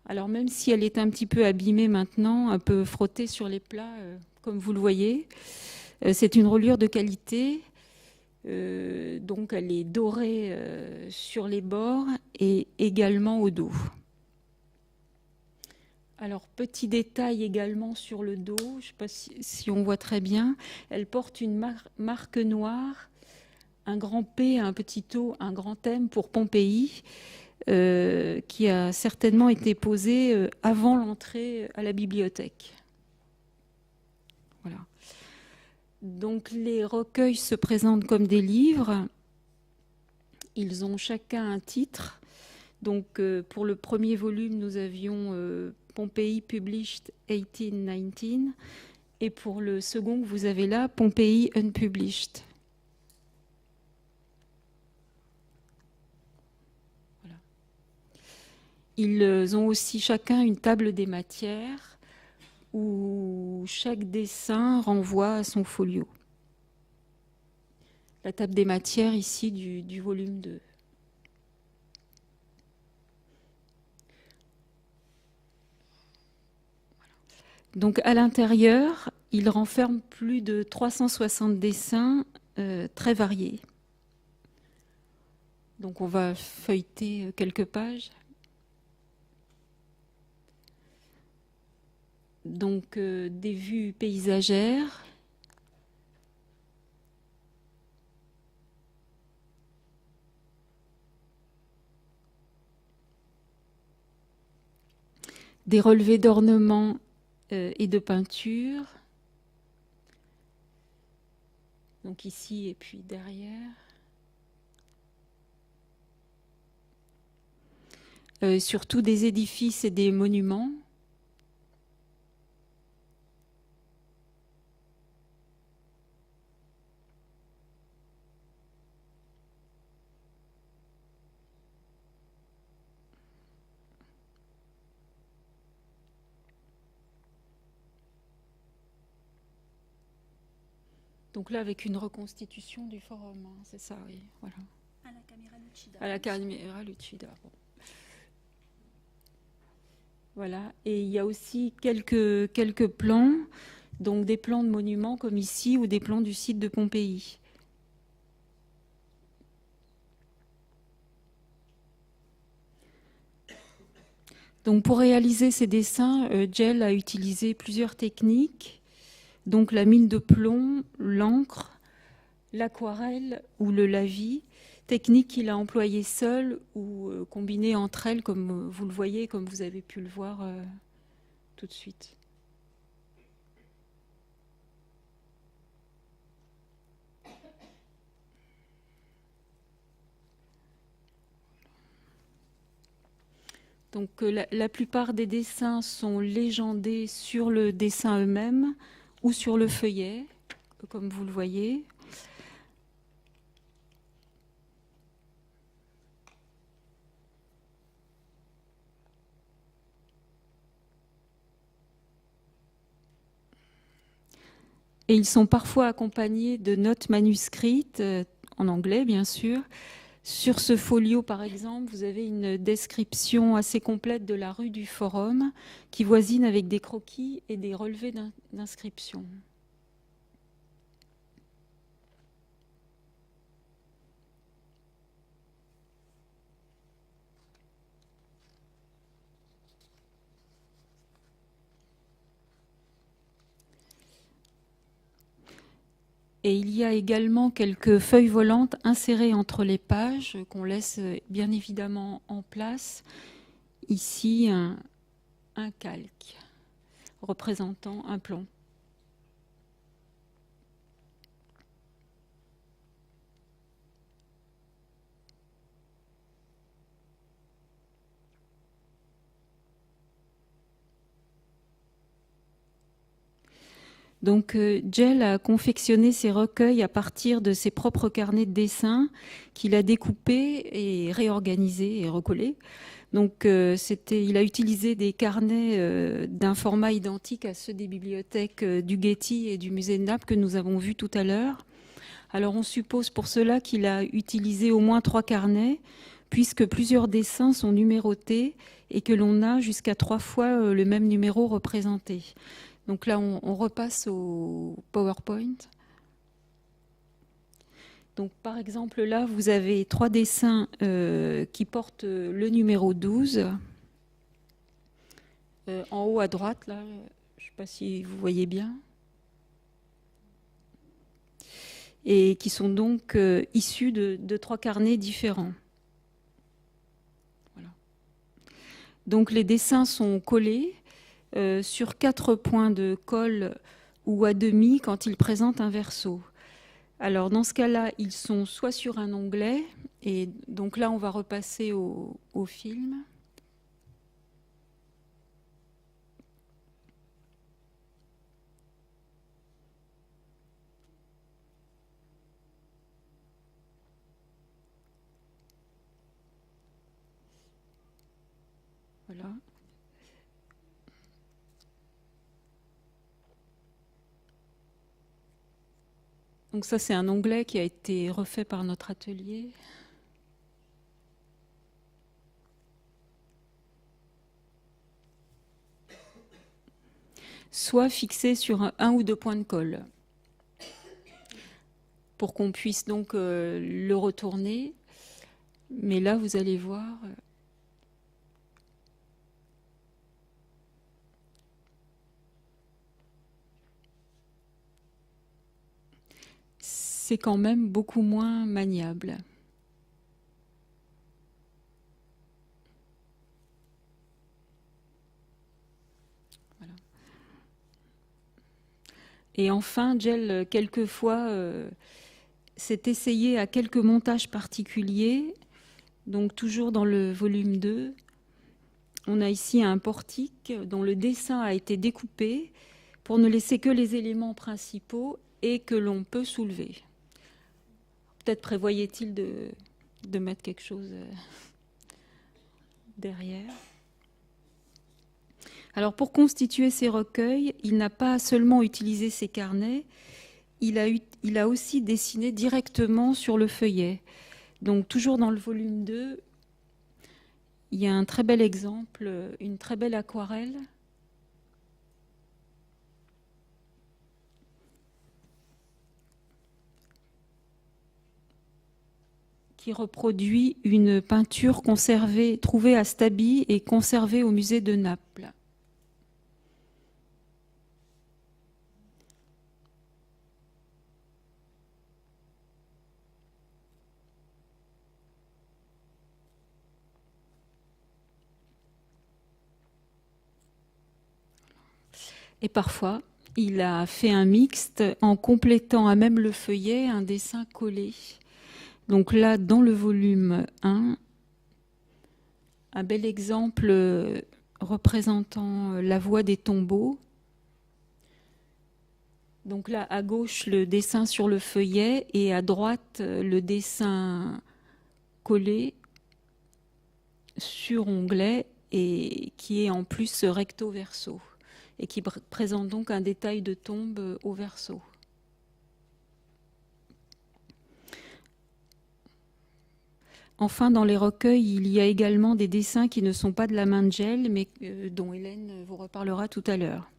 Alors même si elle est un petit peu abîmée maintenant, un peu frottée sur les plats, comme vous le voyez, c'est une reliure de qualité. Donc elle est dorée sur les bords et également au dos. Alors, petit détail également sur le dos, je ne sais pas si on voit très bien, elle porte une marque noire, un grand P, un petit O, un grand M pour Pompéi, qui a certainement été posé avant l'entrée à la bibliothèque. Voilà. Donc, les recueils se présentent comme des livres. Ils ont chacun un titre. Donc, pour le premier volume, nous avions Pompéi Published 1819. Et pour le second que vous avez là, Pompéi Unpublished. Voilà. Ils ont aussi chacun une table des matières où chaque dessin renvoie à son folio. La table des matières ici du volume 2. Donc à l'intérieur, il renferme plus de 360 dessins très variés. Donc on va feuilleter quelques pages. Donc des vues paysagères. Des relevés d'ornements et de peinture. Donc ici et puis derrière. Surtout des édifices et des monuments. Donc là, avec une reconstitution du forum, hein, c'est ça, oui. Voilà. À la caméra lucida. À la caméra lucida. Bon. Voilà. Et il y a aussi quelques plans, donc des plans de monuments comme ici ou des plans du site de Pompéi. Donc pour réaliser ces dessins, Gell a utilisé plusieurs techniques. Donc la mine de plomb, l'encre, l'aquarelle ou le lavis, technique qu'il a employée seule ou combinée entre elles, comme vous le voyez, comme vous avez pu le voir tout de suite. Donc la plupart des dessins sont légendés sur le dessin eux-mêmes ou sur le feuillet, comme vous le voyez. Et ils sont parfois accompagnés de notes manuscrites, en anglais bien sûr. Sur ce folio, par exemple, vous avez une description assez complète de la rue du Forum qui voisine avec des croquis et des relevés d'inscriptions. Et il y a également quelques feuilles volantes insérées entre les pages qu'on laisse bien évidemment en place. Ici, un calque représentant un plan. Donc, Gell a confectionné ses recueils à partir de ses propres carnets de dessin qu'il a découpés et réorganisés et recollés Donc, il a utilisé des carnets d'un format identique à ceux des bibliothèques du Getty et du musée de Naples que nous avons vus tout à l'heure. Alors, on suppose pour cela qu'il a utilisé au moins 3 carnets, puisque plusieurs dessins sont numérotés et que l'on a jusqu'à 3 fois le même numéro représenté. Donc là, on repasse au PowerPoint. Donc, par exemple, là, vous avez 3 dessins qui portent le numéro 12. En haut à droite, là, je ne sais pas si vous voyez bien. Et qui sont donc issus de 3 carnets différents. Voilà. Donc, les dessins sont collés sur 4 points de colle ou à demi quand ils présentent un verso. Alors, dans ce cas-là, ils sont soit sur un onglet, et donc là, on va repasser au film. Voilà. Donc ça, c'est un onglet qui a été refait par notre atelier. Soit fixé sur un ou 2 points de colle, pour qu'on puisse donc le retourner. Mais là, vous allez voir... c'est quand même beaucoup moins maniable. Voilà. Et enfin, Gel, quelquefois, s'est essayé à quelques montages particuliers. Donc, toujours dans le volume 2, on a ici un portique dont le dessin a été découpé pour ne laisser que les éléments principaux et que l'on peut soulever. Peut-être prévoyait-il de mettre quelque chose derrière. Alors, pour constituer ces recueils, il n'a pas seulement utilisé ses carnets, il a aussi dessiné directement sur le feuillet. Donc, toujours dans le volume 2, il y a un très bel exemple, une très belle aquarelle. Qui reproduit une peinture trouvée à Stabie et conservée au musée de Naples. Et parfois, il a fait un mixte en complétant à même le feuillet un dessin collé. Donc là, dans le volume 1, un bel exemple représentant la voie des tombeaux. Donc là, à gauche, le dessin sur le feuillet et à droite, le dessin collé sur onglet et qui est en plus recto verso et qui présente donc un détail de tombe au verso. Enfin, dans les recueils, il y a également des dessins qui ne sont pas de la main de Gel, mais dont Hélène vous reparlera tout à l'heure.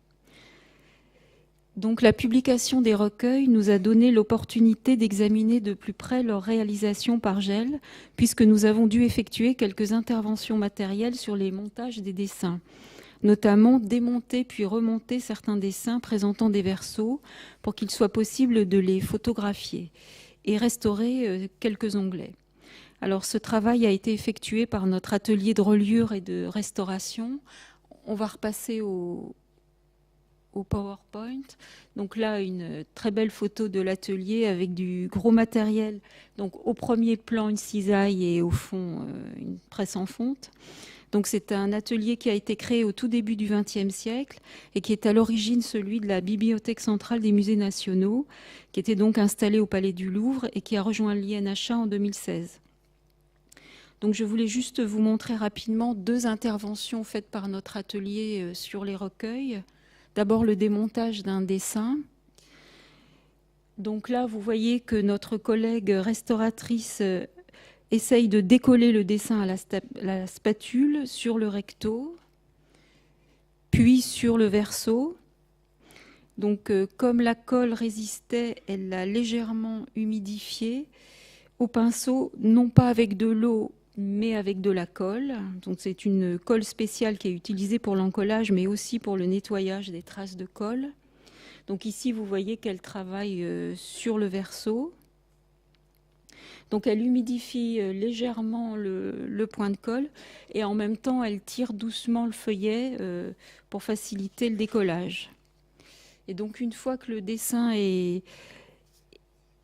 Donc, la publication des recueils nous a donné l'opportunité d'examiner de plus près leur réalisation par Gel, puisque nous avons dû effectuer quelques interventions matérielles sur les montages des dessins, notamment démonter puis remonter certains dessins présentant des versos pour qu'il soit possible de les photographier et restaurer quelques onglets. Alors, ce travail a été effectué par notre atelier de reliure et de restauration. On va repasser au PowerPoint. Donc là, une très belle photo de l'atelier avec du gros matériel. Donc, au premier plan, une cisaille et au fond, une presse en fonte. Donc, c'est un atelier qui a été créé au tout début du XXe siècle et qui est à l'origine celui de la Bibliothèque centrale des musées nationaux, qui était donc installée au Palais du Louvre et qui a rejoint l'INHA en 2016. Donc je voulais juste vous montrer rapidement 2 interventions faites par notre atelier sur les recueils. D'abord le démontage d'un dessin. Donc là, vous voyez que notre collègue restauratrice essaye de décoller le dessin à la spatule sur le recto, puis sur le verso. Donc comme la colle résistait, elle l'a légèrement humidifié au pinceau, non pas avec de l'eau, mais avec de la colle. Donc c'est une colle spéciale qui est utilisée pour l'encollage, mais aussi pour le nettoyage des traces de colle. Donc ici, vous voyez qu'elle travaille sur le verso. Donc elle humidifie légèrement le point de colle et en même temps, elle tire doucement le feuillet pour faciliter le décollage. Et donc une fois que le dessin est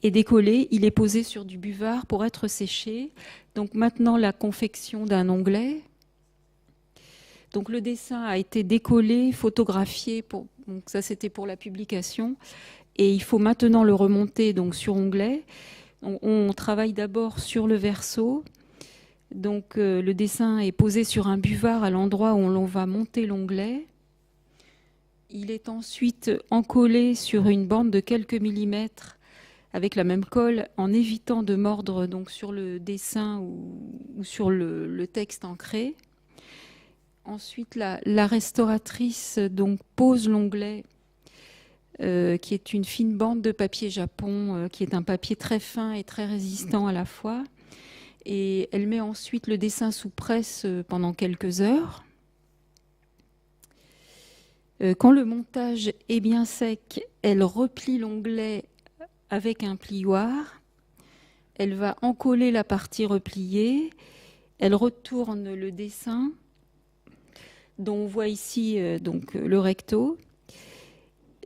décollé, il est posé sur du buvard pour être séché. Donc maintenant, la confection d'un onglet. Donc le dessin a été décollé, photographié, donc ça c'était pour la publication. Et il faut maintenant le remonter donc, sur onglet. On travaille d'abord sur le verso. Donc le dessin est posé sur un buvard à l'endroit où l'on va monter l'onglet. Il est ensuite encollé sur une bande de quelques millimètres avec la même colle en évitant de mordre donc, sur le dessin ou sur le texte ancré. Ensuite, la restauratrice donc, pose l'onglet qui est une fine bande de papier japon, qui est un papier très fin et très résistant à la fois. Et elle met ensuite le dessin sous presse pendant quelques heures. Quand le montage est bien sec, elle replie l'onglet avec un plioir. Elle va encoller la partie repliée. Elle retourne le dessin, dont on voit ici donc, le recto,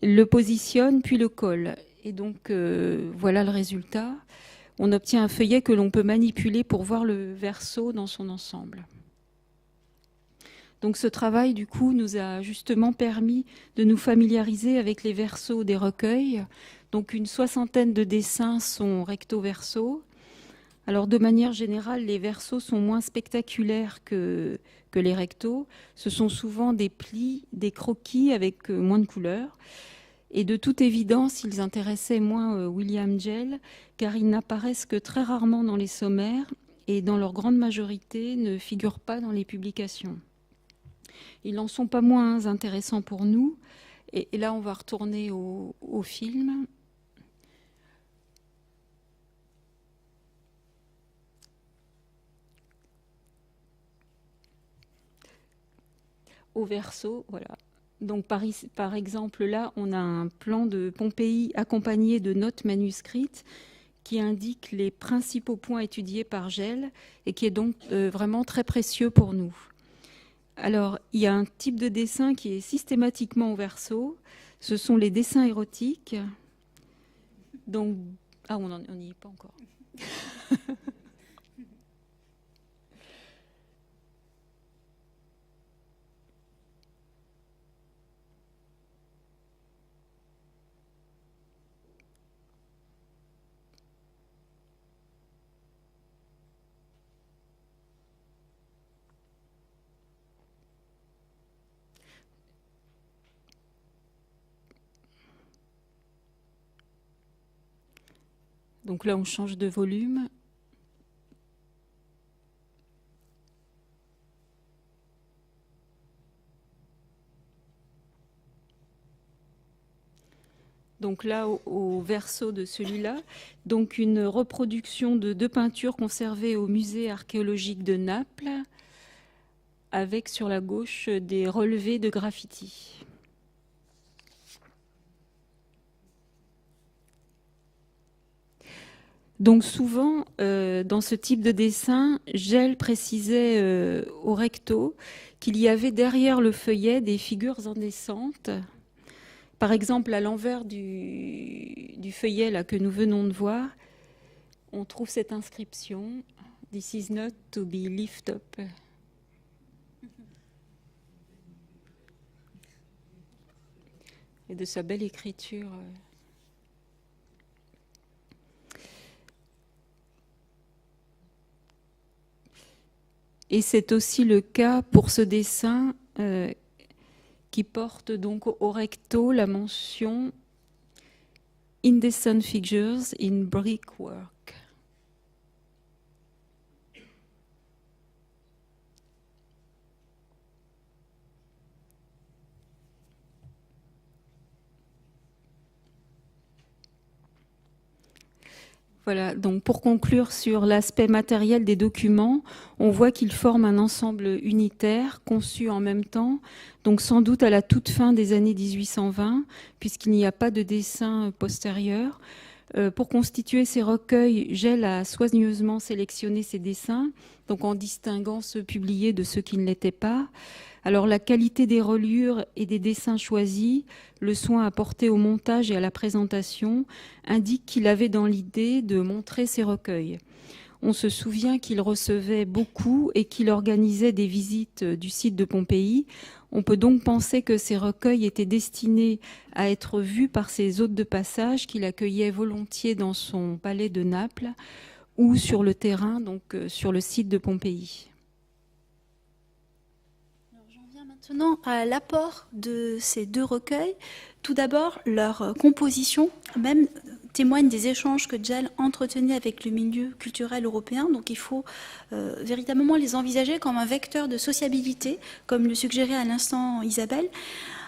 le positionne, puis le colle. Et donc, voilà le résultat. On obtient un feuillet que l'on peut manipuler pour voir le verso dans son ensemble. Donc ce travail, du coup, nous a justement permis de nous familiariser avec les versos des recueils. Donc une 60aine de dessins sont recto-verso. Alors de manière générale, les versos sont moins spectaculaires que les rectos. Ce sont souvent des plis, des croquis avec moins de couleurs. Et de toute évidence, ils intéressaient moins William Gell, car ils n'apparaissent que très rarement dans les sommaires et dans leur grande majorité ne figurent pas dans les publications. Ils n'en sont pas moins intéressants pour nous. Et là, on va retourner au film. Au verso, voilà. Donc par exemple, là, on a un plan de Pompéi accompagné de notes manuscrites qui indiquent les principaux points étudiés par Gell et qui est donc vraiment très précieux pour nous. Alors, il y a un type de dessin qui est systématiquement au verso. Ce sont les dessins érotiques. Donc, on n'y est pas encore. Donc là, on change de volume. Donc là, au verso de celui-là, donc une reproduction de 2 peintures conservées au musée archéologique de Naples, avec sur la gauche des relevés de graffiti. Donc souvent, dans ce type de dessin, Gell précisait au recto qu'il y avait derrière le feuillet des figures indécentes. Par exemple, à l'envers du feuillet là, que nous venons de voir, on trouve cette inscription « This is not to be lift up ». Et de sa belle écriture. Et c'est aussi le cas pour ce dessin qui porte donc au recto la mention Indecent Figures in Brickwork. Voilà, donc pour conclure sur l'aspect matériel des documents, on voit qu'ils forment un ensemble unitaire, conçu en même temps, donc sans doute à la toute fin des années 1820, puisqu'il n'y a pas de dessin postérieur. Pour constituer ces recueils, Gell a soigneusement sélectionné ces dessins, donc en distinguant ceux publiés de ceux qui ne l'étaient pas. Alors la qualité des reliures et des dessins choisis, le soin apporté au montage et à la présentation indique qu'il avait dans l'idée de montrer ces recueils. On se souvient qu'il recevait beaucoup et qu'il organisait des visites du site de Pompéi. On peut donc penser que ces recueils étaient destinés à être vus par ses hôtes de passage qu'il accueillait volontiers dans son palais de Naples ou sur le terrain, donc sur le site de Pompéi. Maintenant, à l'apport de ces deux recueils, tout d'abord, leur composition même témoigne des échanges que Gell entretenait avec le milieu culturel européen. Donc il faut véritablement les envisager comme un vecteur de sociabilité, comme le suggérait à l'instant Isabelle.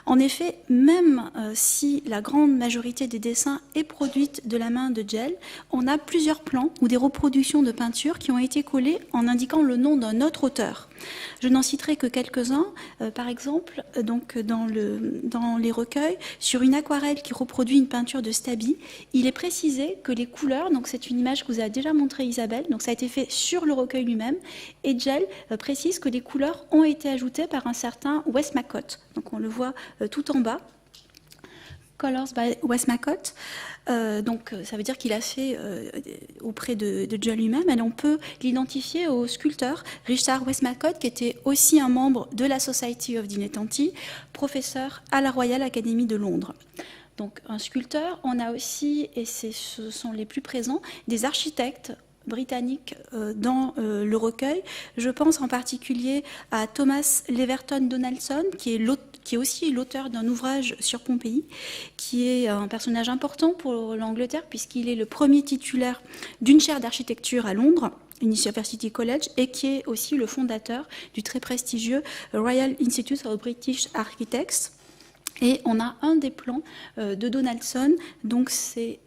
En effet, même si la grande majorité des dessins est produite de la main de Gell, on a plusieurs plans ou des reproductions de peintures qui ont été collées en indiquant le nom d'un autre auteur. Je n'en citerai que quelques-uns. Par exemple, donc dans les recueils, sur une aquarelle qui reproduit une peinture de Stabi, il est précisé que les couleurs, donc c'est une image que vous a déjà montrée Isabelle, donc ça a été fait sur le recueil lui-même, et Gell précise que les couleurs ont été ajoutées par un certain Westmacott. Donc on le voit tout en bas. Colors by Westmacott. Donc ça veut dire qu'il a fait auprès de Gell lui-même, et on peut l'identifier au sculpteur Richard Westmacott, qui était aussi un membre de la Society of Dilettanti, professeur à la Royal Academy de Londres. Donc un sculpteur, on a aussi, et ce sont les plus présents, des architectes britanniques dans le recueil. Je pense en particulier à Thomas Leverton Donaldson, qui est aussi l'auteur d'un ouvrage sur Pompéi, qui est un personnage important pour l'Angleterre, puisqu'il est le premier titulaire d'une chaire d'architecture à Londres, University College, et qui est aussi le fondateur du très prestigieux Royal Institute of British Architects. Et on a un des plans de Donaldson, donc c'est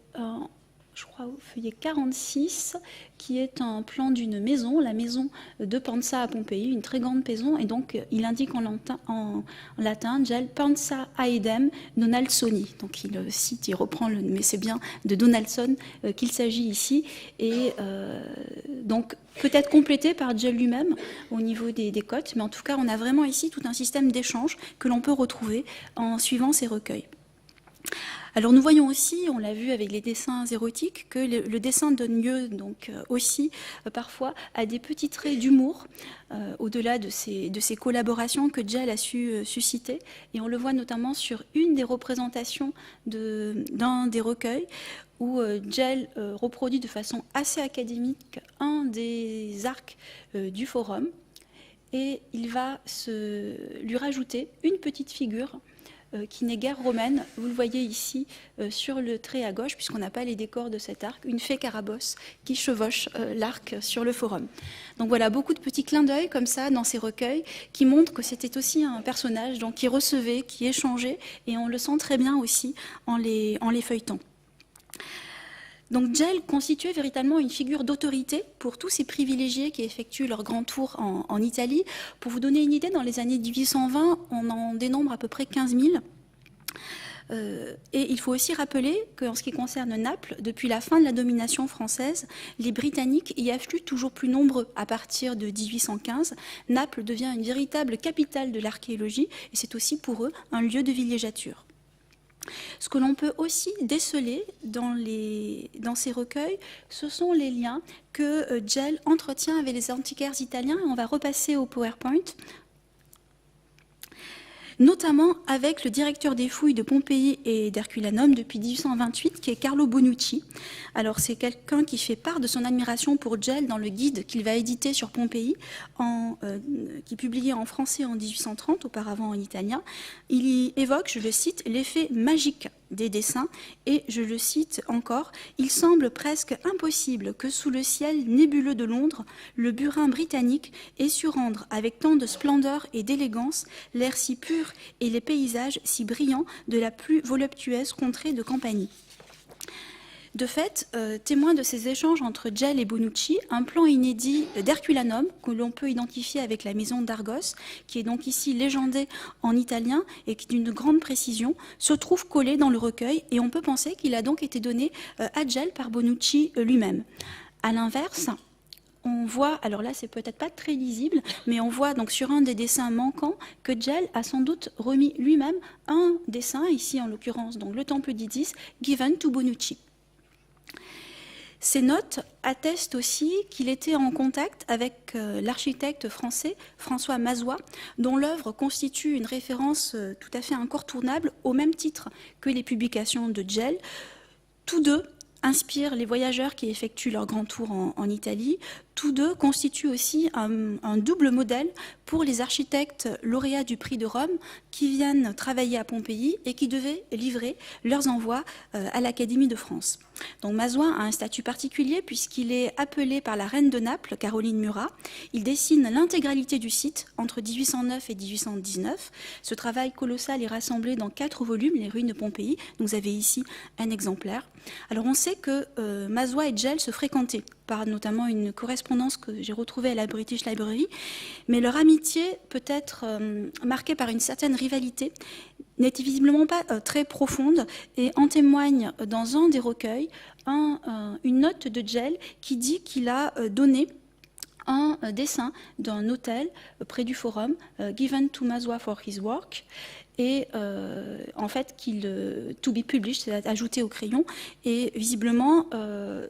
je crois au feuillet 46, qui est un plan d'une maison, la maison de Pansa à Pompéi, une très grande maison, et donc il indique en latin Gell Pansa aedem Donaldsoni. Donc il cite, il reprend mais c'est bien de Donaldson qu'il s'agit ici, et donc peut-être complété par Gell lui-même au niveau des cotes, mais en tout cas on a vraiment ici tout un système d'échange que l'on peut retrouver en suivant ces recueils. Alors nous voyons aussi, on l'a vu avec les dessins érotiques, que le dessin donne lieu donc aussi parfois à des petits traits d'humour, au-delà de ces collaborations que Gell a su susciter. Et on le voit notamment sur une des représentations d'un des recueils, où Gell reproduit de façon assez académique un des arcs du forum, et il va lui rajouter une petite figure qui n'est guère romaine. Vous le voyez ici sur le trait à gauche, puisqu'on n'a pas les décors de cet arc, une fée carabosse qui chevauche l'arc sur le forum. Donc voilà, beaucoup de petits clins d'œil comme ça dans ces recueils qui montrent que c'était aussi un personnage donc, qui recevait, qui échangeait, et on le sent très bien aussi en les feuilletant. Donc Gell constituait véritablement une figure d'autorité pour tous ces privilégiés qui effectuent leur grand tour en Italie. Pour vous donner une idée, dans les années 1820, on en dénombre à peu près 15 000. Et il faut aussi rappeler qu'en ce qui concerne Naples, depuis la fin de la domination française, les Britanniques y affluent toujours plus nombreux. À partir de 1815, Naples devient une véritable capitale de l'archéologie, et c'est aussi pour eux un lieu de villégiature. Ce que l'on peut aussi déceler dans ces recueils, ce sont les liens que Gell entretient avec les antiquaires italiens. On va repasser au PowerPoint. notamment avec le directeur des fouilles de Pompéi et d'Herculanum depuis 1828, qui est Carlo Bonucci. Alors c'est quelqu'un qui fait part de son admiration pour Gell dans le guide qu'il va éditer sur Pompéi, qui est publié en français en 1830, auparavant en italien. Il y évoque, je le cite, l'effet magique des dessins, et je le cite encore, « Il semble presque impossible que sous le ciel nébuleux de Londres, le burin britannique ait su rendre avec tant de splendeur et d'élégance l'air si pur et les paysages si brillants de la plus voluptueuse contrée de Campanie. » De fait, témoin de ces échanges entre Gell et Bonucci, un plan inédit d'Herculanum, que l'on peut identifier avec la maison d'Argos, qui est donc ici légendée en italien et qui d'une grande précision, se trouve collé dans le recueil, et on peut penser qu'il a donc été donné à Gell par Bonucci lui-même. À l'inverse, on voit, alors là c'est peut-être pas très lisible, mais on voit donc sur un des dessins manquants que Gell a sans doute remis lui-même un dessin, ici en l'occurrence donc le Temple d'Isis, given to Bonucci. Ces notes attestent aussi qu'il était en contact avec l'architecte français François Mazois, dont l'œuvre constitue une référence tout à fait incontournable au même titre que les publications de Gell. Tous deux inspirent les voyageurs qui effectuent leur grand tour en Italie. Tous deux constituent aussi un double modèle pour les architectes lauréats du prix de Rome qui viennent travailler à Pompéi et qui devaient livrer leurs envois à l'Académie de France. Donc Mazois a un statut particulier puisqu'il est appelé par la reine de Naples, Caroline Murat. Il dessine l'intégralité du site entre 1809 et 1819. Ce travail colossal est rassemblé dans 4 volumes, les ruines de Pompéi. Vous avez ici un exemplaire. Alors on sait que Mazois et Gell se fréquentaient par notamment une correspondance que j'ai retrouvée à la British Library, mais leur amitié peut être marquée par une certaine rivalité, n'était visiblement pas très profonde, et en témoigne dans un des recueils une note de Gell qui dit qu'il a donné un dessin d'un hôtel près du Forum, given to Mazois for his work, et en fait to be published, c'est ajouté au crayon, et visiblement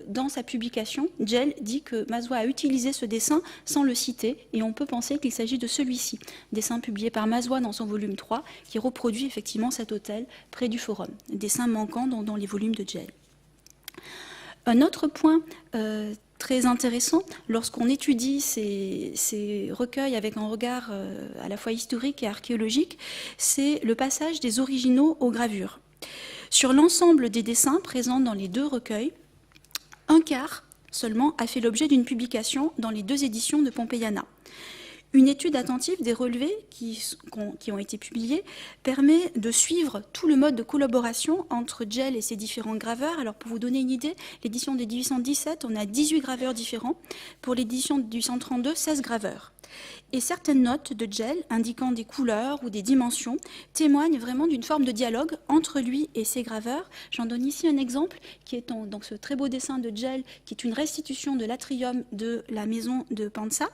dans sa publication, Gell dit que Mazois a utilisé ce dessin sans le citer, et on peut penser qu'il s'agit de celui-ci, dessin publié par Mazois dans son volume 3, qui reproduit effectivement cet hôtel près du Forum, dessin manquant dans les volumes de Gell. Un autre point très intéressant lorsqu'on étudie ces recueils avec un regard à la fois historique et archéologique, c'est le passage des originaux aux gravures. Sur l'ensemble des dessins présents dans les 2 recueils, un quart seulement a fait l'objet d'une publication dans les 2 éditions de Pompeiana. Une étude attentive des relevés qui ont été publiés permet de suivre tout le mode de collaboration entre Gell et ses différents graveurs. Alors pour vous donner une idée, l'édition de 1817, on a 18 graveurs différents. Pour l'édition de 1832, 16 graveurs. Et certaines notes de Gell indiquant des couleurs ou des dimensions témoignent vraiment d'une forme de dialogue entre lui et ses graveurs. J'en donne ici un exemple qui est donc ce très beau dessin de Gell qui est une restitution de l'atrium de la maison de Pansa.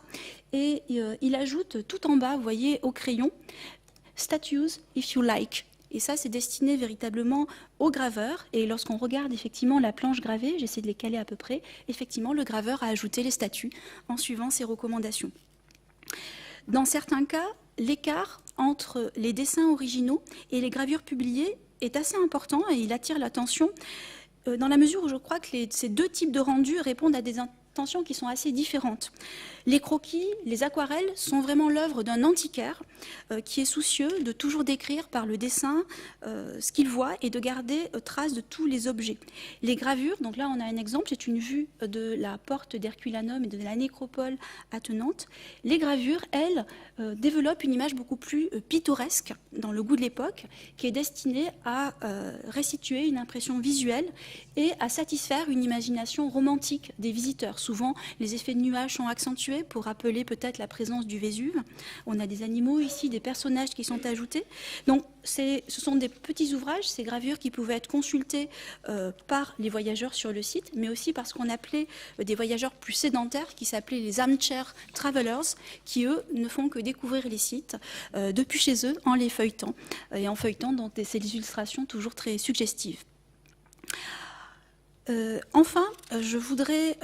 Et il ajoute tout en bas, vous voyez, au crayon, « Statues if you like ». Et ça, c'est destiné véritablement aux graveurs. Et lorsqu'on regarde effectivement la planche gravée, j'essaie de les caler à peu près, effectivement, le graveur a ajouté les statues en suivant ses recommandations. Dans certains cas, l'écart entre les dessins originaux et les gravures publiées est assez important et il attire l'attention dans la mesure où je crois que ces 2 types de rendus répondent à des intentions qui sont assez différentes. Les croquis, les aquarelles sont vraiment l'œuvre d'un antiquaire qui est soucieux de toujours décrire par le dessin ce qu'il voit et de garder trace de tous les objets. Les gravures, donc là on a un exemple, c'est une vue de la porte d'Herculanum et de la nécropole attenante. Les gravures, elles, développent une image beaucoup plus pittoresque dans le goût de l'époque qui est destinée à restituer une impression visuelle et à satisfaire une imagination romantique des visiteurs. Souvent, les effets de nuages sont accentués pour rappeler peut-être la présence du Vésuve. On a des animaux ici, des personnages qui sont ajoutés. Donc, ce sont des petits ouvrages, ces gravures qui pouvaient être consultées par les voyageurs sur le site, mais aussi par ce qu'on appelait des voyageurs plus sédentaires, qui s'appelaient les armchair travelers, qui, eux, ne font que découvrir les sites depuis chez eux en les feuilletant, et en feuilletant dans ces illustrations toujours très suggestives. Enfin, je voudrais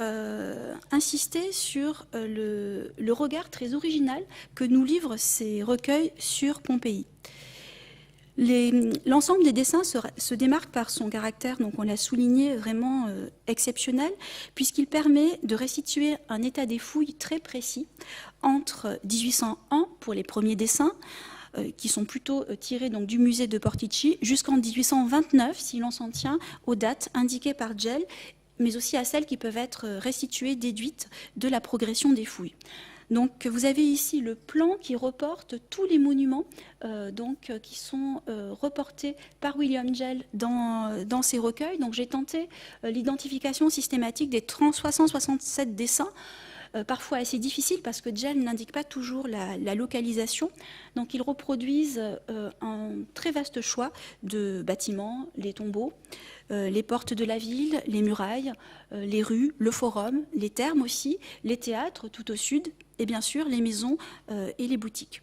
insister sur le regard très original que nous livrent ces recueils sur Pompéi. L'ensemble des dessins se démarque par son caractère, donc on l'a souligné, vraiment exceptionnel, puisqu'il permet de restituer un état des fouilles très précis entre 1801 pour les premiers dessins, qui sont plutôt tirés donc, du musée de Portici, jusqu'en 1829, si l'on s'en tient aux dates indiquées par Gell, mais aussi à celles qui peuvent être restituées, déduites de la progression des fouilles. Donc, vous avez ici le plan qui reporte tous les monuments qui sont reportés par William Gell dans ses recueils. Donc, j'ai tenté l'identification systématique des 367 dessins, parfois assez difficile parce que Gell n'indique pas toujours la localisation. Donc, ils reproduisent un très vaste choix de bâtiments, les tombeaux, les portes de la ville, les murailles, les rues, le forum, les thermes aussi, les théâtres tout au sud, et bien sûr les maisons et les boutiques.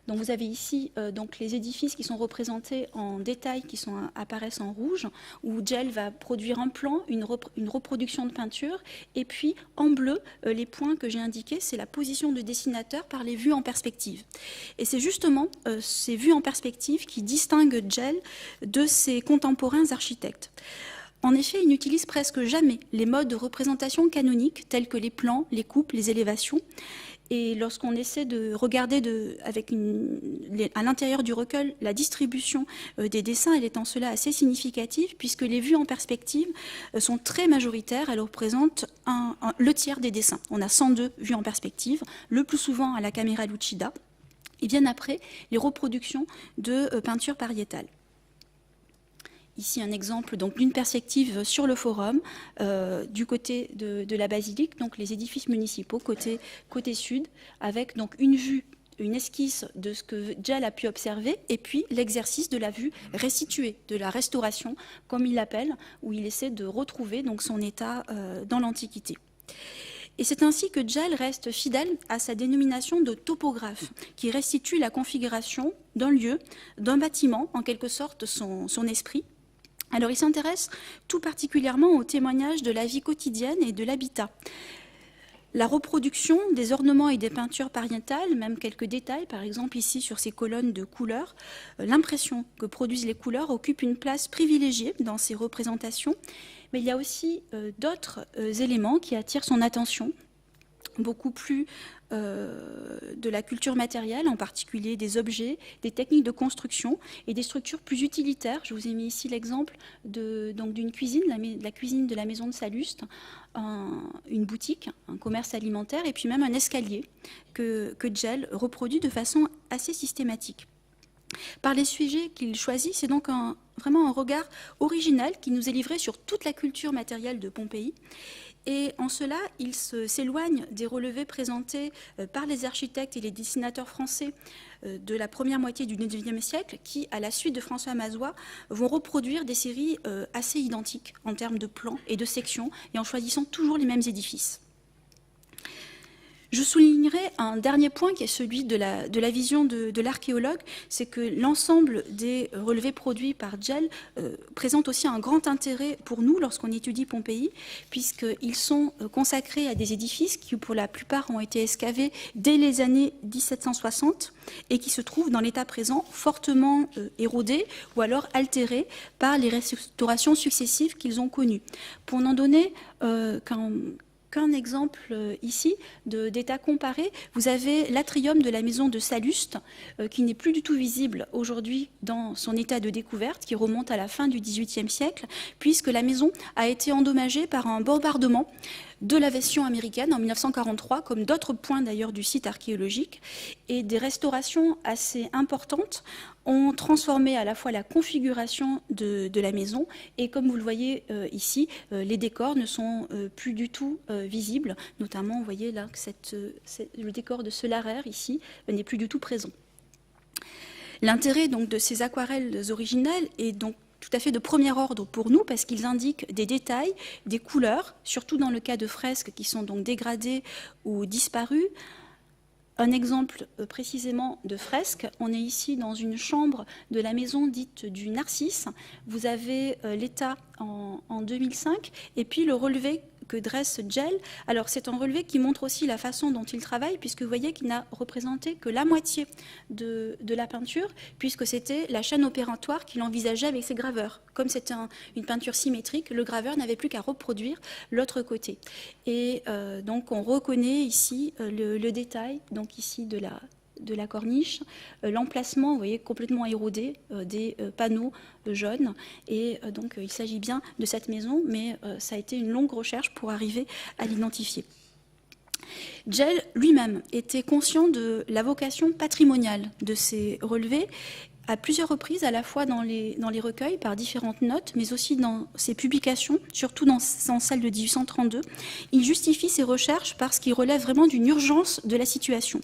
Donc vous avez ici donc les édifices qui sont représentés en détail, qui apparaissent en rouge, où Gell va produire un plan, une reproduction de peinture, et puis en bleu, les points que j'ai indiqués, c'est la position de dessinateur par les vues en perspective. Et c'est justement ces vues en perspective qui distinguent Gell de ses contemporains architectes. En effet, il n'utilise presque jamais les modes de représentation canoniques, tels que les plans, les coupes, les élévations. Et lorsqu'on essaie de regarder à l'intérieur du recueil la distribution des dessins, elle est en cela assez significative, puisque les vues en perspective sont très majoritaires. Elles représentent le tiers des dessins. On a 102 vues en perspective, le plus souvent à la caméra Lucida. Et bien après, les reproductions de peintures pariétales. Ici, un exemple d'une perspective sur le forum, du côté de la basilique, donc les édifices municipaux, côté sud, avec donc une vue, une esquisse de ce que Gell a pu observer, et puis l'exercice de la vue restituée, de la restauration, comme il l'appelle, où il essaie de retrouver donc, son état dans l'Antiquité. Et c'est ainsi que Gell reste fidèle à sa dénomination de topographe, qui restitue la configuration d'un lieu, d'un bâtiment, en quelque sorte son esprit. Alors, il s'intéresse tout particulièrement au témoignage de la vie quotidienne et de l'habitat. La reproduction des ornements et des peintures pariétales, même quelques détails, par exemple ici sur ces colonnes de couleurs, l'impression que produisent les couleurs occupe une place privilégiée dans ces représentations, mais il y a aussi d'autres éléments qui attirent son attention, beaucoup plus de la culture matérielle, en particulier des objets, des techniques de construction et des structures plus utilitaires. Je vous ai mis ici l'exemple d'une cuisine, la cuisine de la maison de Salluste, une boutique, un commerce alimentaire et puis même un escalier que Gell reproduit de façon assez systématique. Par les sujets qu'il choisit, c'est donc vraiment un regard original qui nous est livré sur toute la culture matérielle de Pompéi. Et en cela, il s'éloigne des relevés présentés par les architectes et les dessinateurs français de la première moitié du XIXe siècle, qui, à la suite de François Mazois, vont reproduire des séries assez identiques en termes de plans et de sections, et en choisissant toujours les mêmes édifices. Je soulignerai un dernier point qui est celui de la vision de l'archéologue, c'est que l'ensemble des relevés produits par Gell présente aussi un grand intérêt pour nous lorsqu'on étudie Pompéi, puisqu'ils sont consacrés à des édifices qui, pour la plupart, ont été excavés dès les années 1760 et qui se trouvent dans l'état présent fortement érodés ou alors altérés par les restaurations successives qu'ils ont connues. Pour n'en donner qu'un exemple ici d'état comparé, vous avez l'atrium de la maison de Salluste qui n'est plus du tout visible aujourd'hui dans son état de découverte, qui remonte à la fin du XVIIIe siècle, puisque la maison a été endommagée par un bombardement de l'aviation américaine en 1943, comme d'autres points d'ailleurs du site archéologique, et des restaurations assez importantes ont transformé à la fois la configuration de la maison et, comme vous le voyez ici, les décors ne sont plus du tout visibles. Notamment, vous voyez là que le décor de Solaraire ici n'est plus du tout présent. L'intérêt donc de ces aquarelles originelles est donc tout à fait de premier ordre pour nous, parce qu'ils indiquent des détails, des couleurs, surtout dans le cas de fresques qui sont donc dégradées ou disparues. Un exemple précisément de fresque, on est ici dans une chambre de la maison dite du Narcisse. Vous avez l'état en 2005 et puis le relevé que dresse Djel. Alors c'est un relevé qui montre aussi la façon dont il travaille, puisque vous voyez qu'il n'a représenté que la moitié de la peinture, puisque c'était la chaîne opératoire qu'il envisageait avec ses graveurs. Comme c'était une peinture symétrique, le graveur n'avait plus qu'à reproduire l'autre côté. Et donc on reconnaît ici le détail, donc ici de la corniche, l'emplacement, vous voyez, complètement érodé des panneaux jaunes. Et donc il s'agit bien de cette maison, mais ça a été une longue recherche pour arriver à l'identifier. Djel lui-même était conscient de la vocation patrimoniale de ces relevés à plusieurs reprises, à la fois dans les recueils par différentes notes, mais aussi dans ses publications, surtout dans celle de 1832. Il justifie ses recherches parce qu'il relève vraiment d'une urgence de la situation.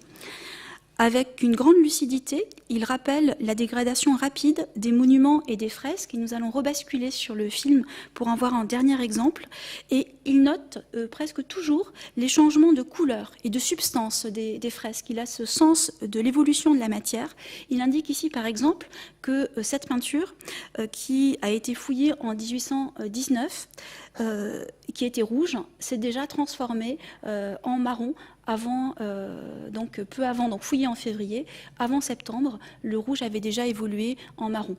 Avec une grande lucidité, il rappelle la dégradation rapide des monuments et des fresques, et nous allons rebasculer sur le film pour en voir un dernier exemple, et il note presque toujours les changements de couleur et de substance des fresques. Il a ce sens de l'évolution de la matière. Il indique ici par exemple que cette peinture, qui a été fouillée en 1819, qui était rouge, s'est déjà transformée en marron avant, donc peu avant, donc fouillé en février, avant septembre, le rouge avait déjà évolué en marron.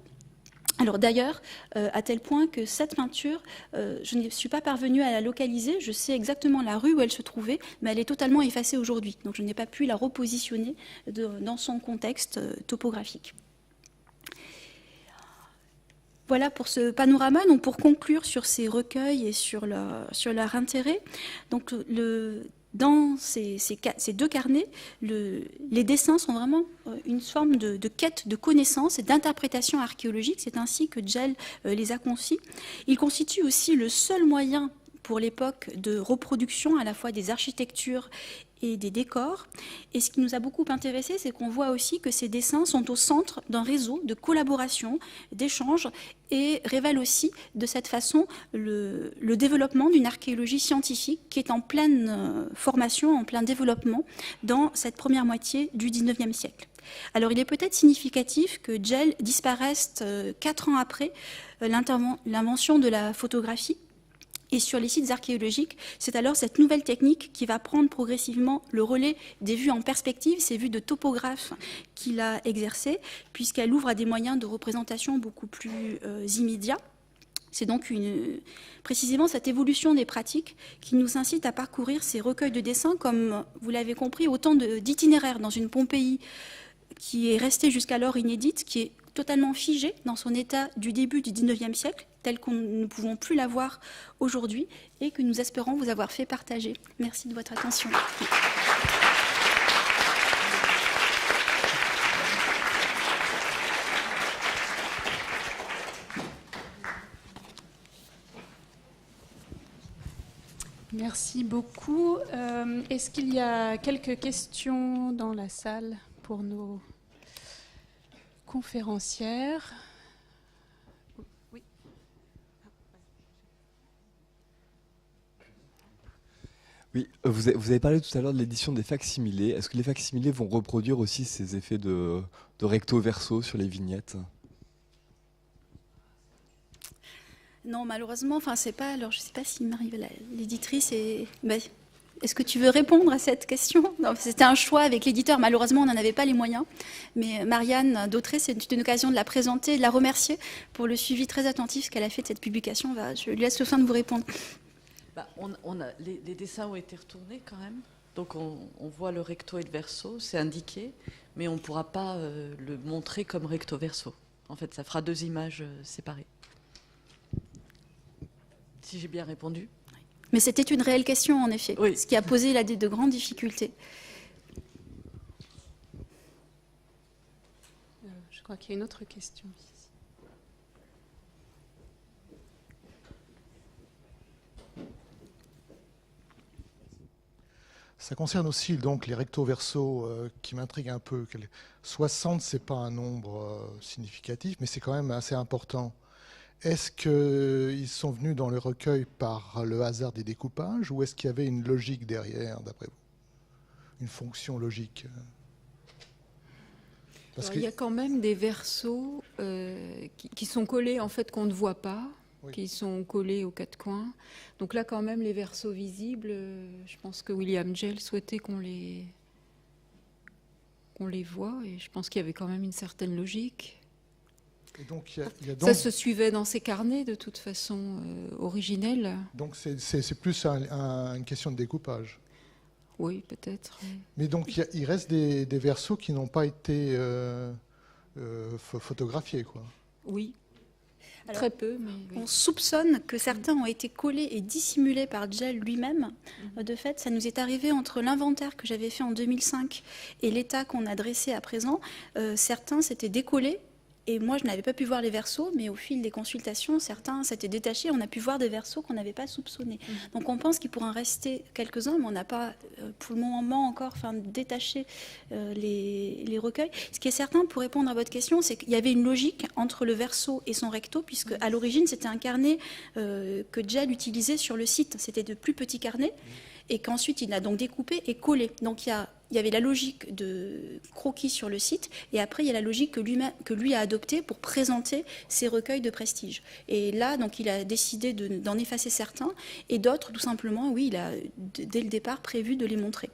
Alors d'ailleurs, à tel point que cette peinture, je ne suis pas parvenue à la localiser, je sais exactement la rue où elle se trouvait, mais elle est totalement effacée aujourd'hui, donc je n'ai pas pu la repositionner dans son contexte topographique. Voilà pour ce panorama. Donc pour conclure sur ces recueils et sur leur intérêt, donc dans ces deux carnets, les dessins sont vraiment une forme de quête de connaissances et d'interprétation archéologique. C'est ainsi que Djel les a conçus. Ils constituent aussi le seul moyen pour l'époque de reproduction à la fois des architectures et des décors. Et ce qui nous a beaucoup intéressé, c'est qu'on voit aussi que ces dessins sont au centre d'un réseau de collaboration, d'échanges, et révèlent aussi de cette façon le développement d'une archéologie scientifique qui est en pleine formation, en plein développement dans cette première moitié du XIXe siècle. Alors il est peut-être significatif que Djel disparaisse 4 ans après l'invention de la photographie. Et sur les sites archéologiques, c'est alors cette nouvelle technique qui va prendre progressivement le relais des vues en perspective, ces vues de topographe qu'il a exercées, puisqu'elle ouvre à des moyens de représentation beaucoup plus immédiats. C'est donc précisément cette évolution des pratiques qui nous incite à parcourir ces recueils de dessins comme, vous l'avez compris, autant d'itinéraires dans une Pompéi qui est restée jusqu'alors inédite, qui est totalement figée dans son état du début du XIXe siècle, tel que nous ne pouvons plus la voir aujourd'hui, et que nous espérons vous avoir fait partager. Merci de votre attention. Merci beaucoup. Est-ce qu'il y a quelques questions dans la salle pour nos conférencières? Oui. Oui, vous avez parlé tout à l'heure de l'édition des facsimilés. Est-ce que les facsimilés vont reproduire aussi ces effets de recto verso sur les vignettes? Non, malheureusement, c'est pas. Alors, je ne sais pas si l'éditrice est. Est-ce que tu veux répondre à cette question? C'était un choix avec l'éditeur. Malheureusement, on n'en avait pas les moyens. Mais Marianne Dautré, c'est une occasion de la présenter, de la remercier pour le suivi très attentif qu'elle a fait de cette publication. Je lui laisse le soin de vous répondre. Les dessins ont été retournés quand même. Donc on voit le recto et le verso, c'est indiqué, mais on ne pourra pas le montrer comme recto verso. En fait, ça fera 2 images séparées. Si j'ai bien répondu. Mais c'était une réelle question, en effet, oui. Ce qui a posé de grandes difficultés. Je crois qu'il y a une autre question ici. Ça concerne aussi donc les recto-verso qui m'intriguent un peu. 60, ce n'est pas un nombre significatif, mais c'est quand même assez important. Est-ce qu'ils sont venus dans le recueil par le hasard des découpages ou est-ce qu'il y avait une logique derrière, d'après vous? Une fonction logique? Il y a quand même des versos qui sont collés, en fait, qu'on ne voit pas. qui sont collés aux quatre coins. Donc là, quand même, les versos visibles, je pense que William Gell souhaitait qu'on les voit, et je pense qu'il y avait quand même une certaine logique. Et donc, il y a Ça se suivait dans ses carnets, de toute façon, originels. Donc c'est plus une question de découpage. Oui, peut-être. Mais donc il reste des versos qui n'ont pas été photographiés, quoi. Oui. Alors, très peu, mais oui. On soupçonne que certains ont été collés et dissimulés par Gell lui-même. De fait, ça nous est arrivé entre l'inventaire que j'avais fait en 2005 et l'état qu'on a dressé à présent. Certains s'étaient décollés. Et moi, je n'avais pas pu voir les versos, mais au fil des consultations, certains s'étaient détachés. On a pu voir des versos qu'on n'avait pas soupçonnés. Donc on pense qu'il pourra en rester quelques-uns, mais on n'a pas, pour le moment encore, détaché les recueils. Ce qui est certain, pour répondre à votre question, c'est qu'il y avait une logique entre le verso et son recto, puisque à l'origine, c'était un carnet que Gell utilisait sur le site. C'était de plus petits carnets, et qu'ensuite, il a donc découpé et collé. Donc il y avait la logique de croquis sur le site, et après il y a la logique que lui a adoptée pour présenter ses recueils de prestige. Et là, donc, il a décidé d'en effacer certains, et d'autres, tout simplement, oui, il a dès le départ prévu de les montrer.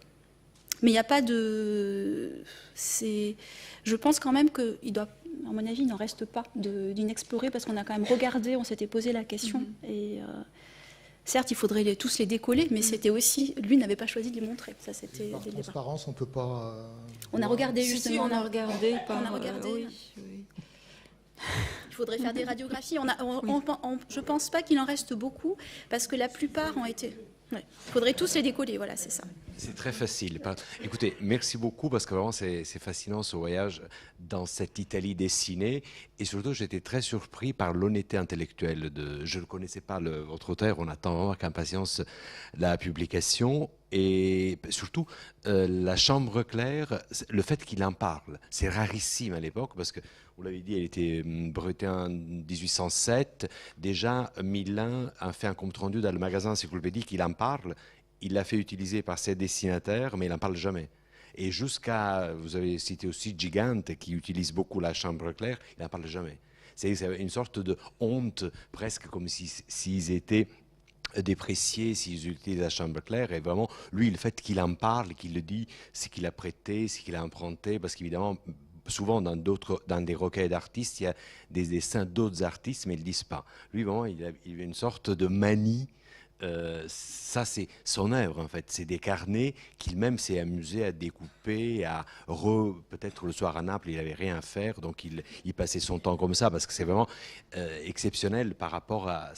Mais il n'y a pas de... Je pense quand même qu'il doit... À mon avis, il n'en reste pas d'inexploré, parce qu'on a quand même regardé, on s'était posé la question, et... Certes, il faudrait tous les décoller, mais c'était aussi... Lui n'avait pas choisi de les montrer. Ça, c'était par transparence, on ne peut pas... On a regardé justement... on a regardé. Oui. Il faudrait faire des radiographies. Je ne pense pas qu'il en reste beaucoup, parce que la plupart ont été... Ouais. Il faudrait tous les décoller, voilà, c'est ça. C'est très facile. Écoutez, merci beaucoup, parce que vraiment c'est fascinant ce voyage dans cette Italie dessinée, et surtout j'étais très surpris par l'honnêteté intellectuelle. Je ne connaissais pas votre auteur, on attend avec impatience la publication, et surtout la Chambre claire, le fait qu'il en parle, c'est rarissime à l'époque, parce que vous l'avez dit, elle était brutée en 1807. Déjà, Milan a fait un compte-rendu dans le magasin encyclopédique, il en parle, il l'a fait utiliser par ses dessinateurs, mais il n'en parle jamais. Et jusqu'à, vous avez cité aussi Gigante, qui utilise beaucoup la Chambre claire, il n'en parle jamais. C'est une sorte de honte, presque comme s'ils étaient dépréciés, s'ils utilisent la Chambre claire. Et vraiment, lui, le fait qu'il en parle, qu'il le dit, c'est qu'il a prêté, c'est qu'il a emprunté, parce qu'évidemment, souvent dans des recueils d'artistes, il y a des dessins d'autres artistes, mais ils ne le disent pas. Lui, vraiment, il a une sorte de manie. Ça, c'est son œuvre, en fait. C'est des carnets qu'il même s'est amusé à découper, peut-être le soir à Naples, il n'avait rien à faire, donc il passait son temps comme ça, parce que c'est vraiment exceptionnel par rapport à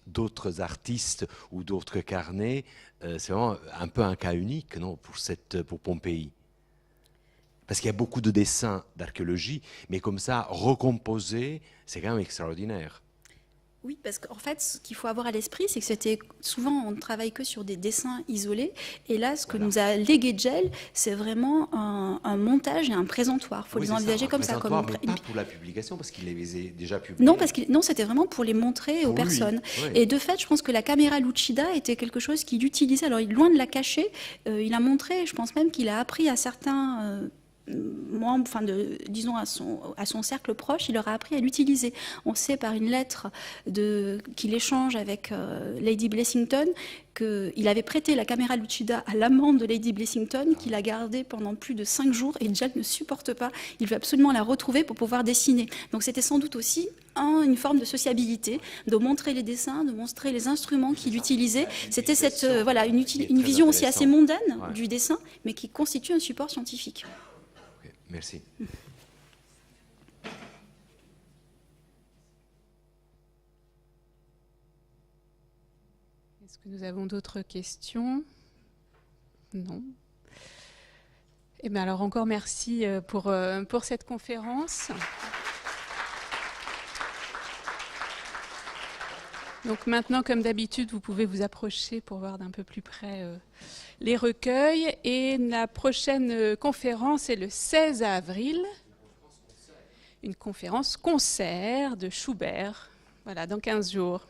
d'autres artistes ou d'autres carnets. C'est vraiment un peu un cas unique, non, pour Pompéi. Parce qu'il y a beaucoup de dessins d'archéologie, mais comme ça, recomposés, c'est quand même extraordinaire. Oui, parce qu'en fait, ce qu'il faut avoir à l'esprit, c'est que c'était souvent, on ne travaille que sur des dessins isolés. Et là, ce que nous a légué Gell, c'est vraiment un montage et un présentoir. Il faut les envisager comme ça. Mais pas pour la publication, parce qu'il les avait déjà publiés. Non, c'était vraiment pour les montrer aux personnes. Oui. Et de fait, je pense que la caméra Lucida était quelque chose qu'il utilisait. Alors, loin de la cacher, il a montré, je pense même qu'il a appris à certains... membres, disons à son cercle proche, il leur a appris à l'utiliser. On sait par une lettre qu'il échange avec Lady Blessington qu'il avait prêté la caméra Lucida à l'amant de Lady Blessington, qu'il a gardée pendant plus de 5 jours, et Gell ne supporte pas. Il veut absolument la retrouver pour pouvoir dessiner. Donc c'était sans doute aussi une forme de sociabilité, de montrer les dessins, de montrer les instruments qu'il utilisait. C'était une vision aussi assez mondaine du dessin, mais qui constitue un support scientifique. Merci. Est-ce que nous avons d'autres questions? Non. Eh bien alors encore merci pour cette conférence. Donc maintenant, comme d'habitude, vous pouvez vous approcher pour voir d'un peu plus près les recueils. Et la prochaine conférence est le 16 avril, une conférence concert de Schubert, voilà, dans 15 jours.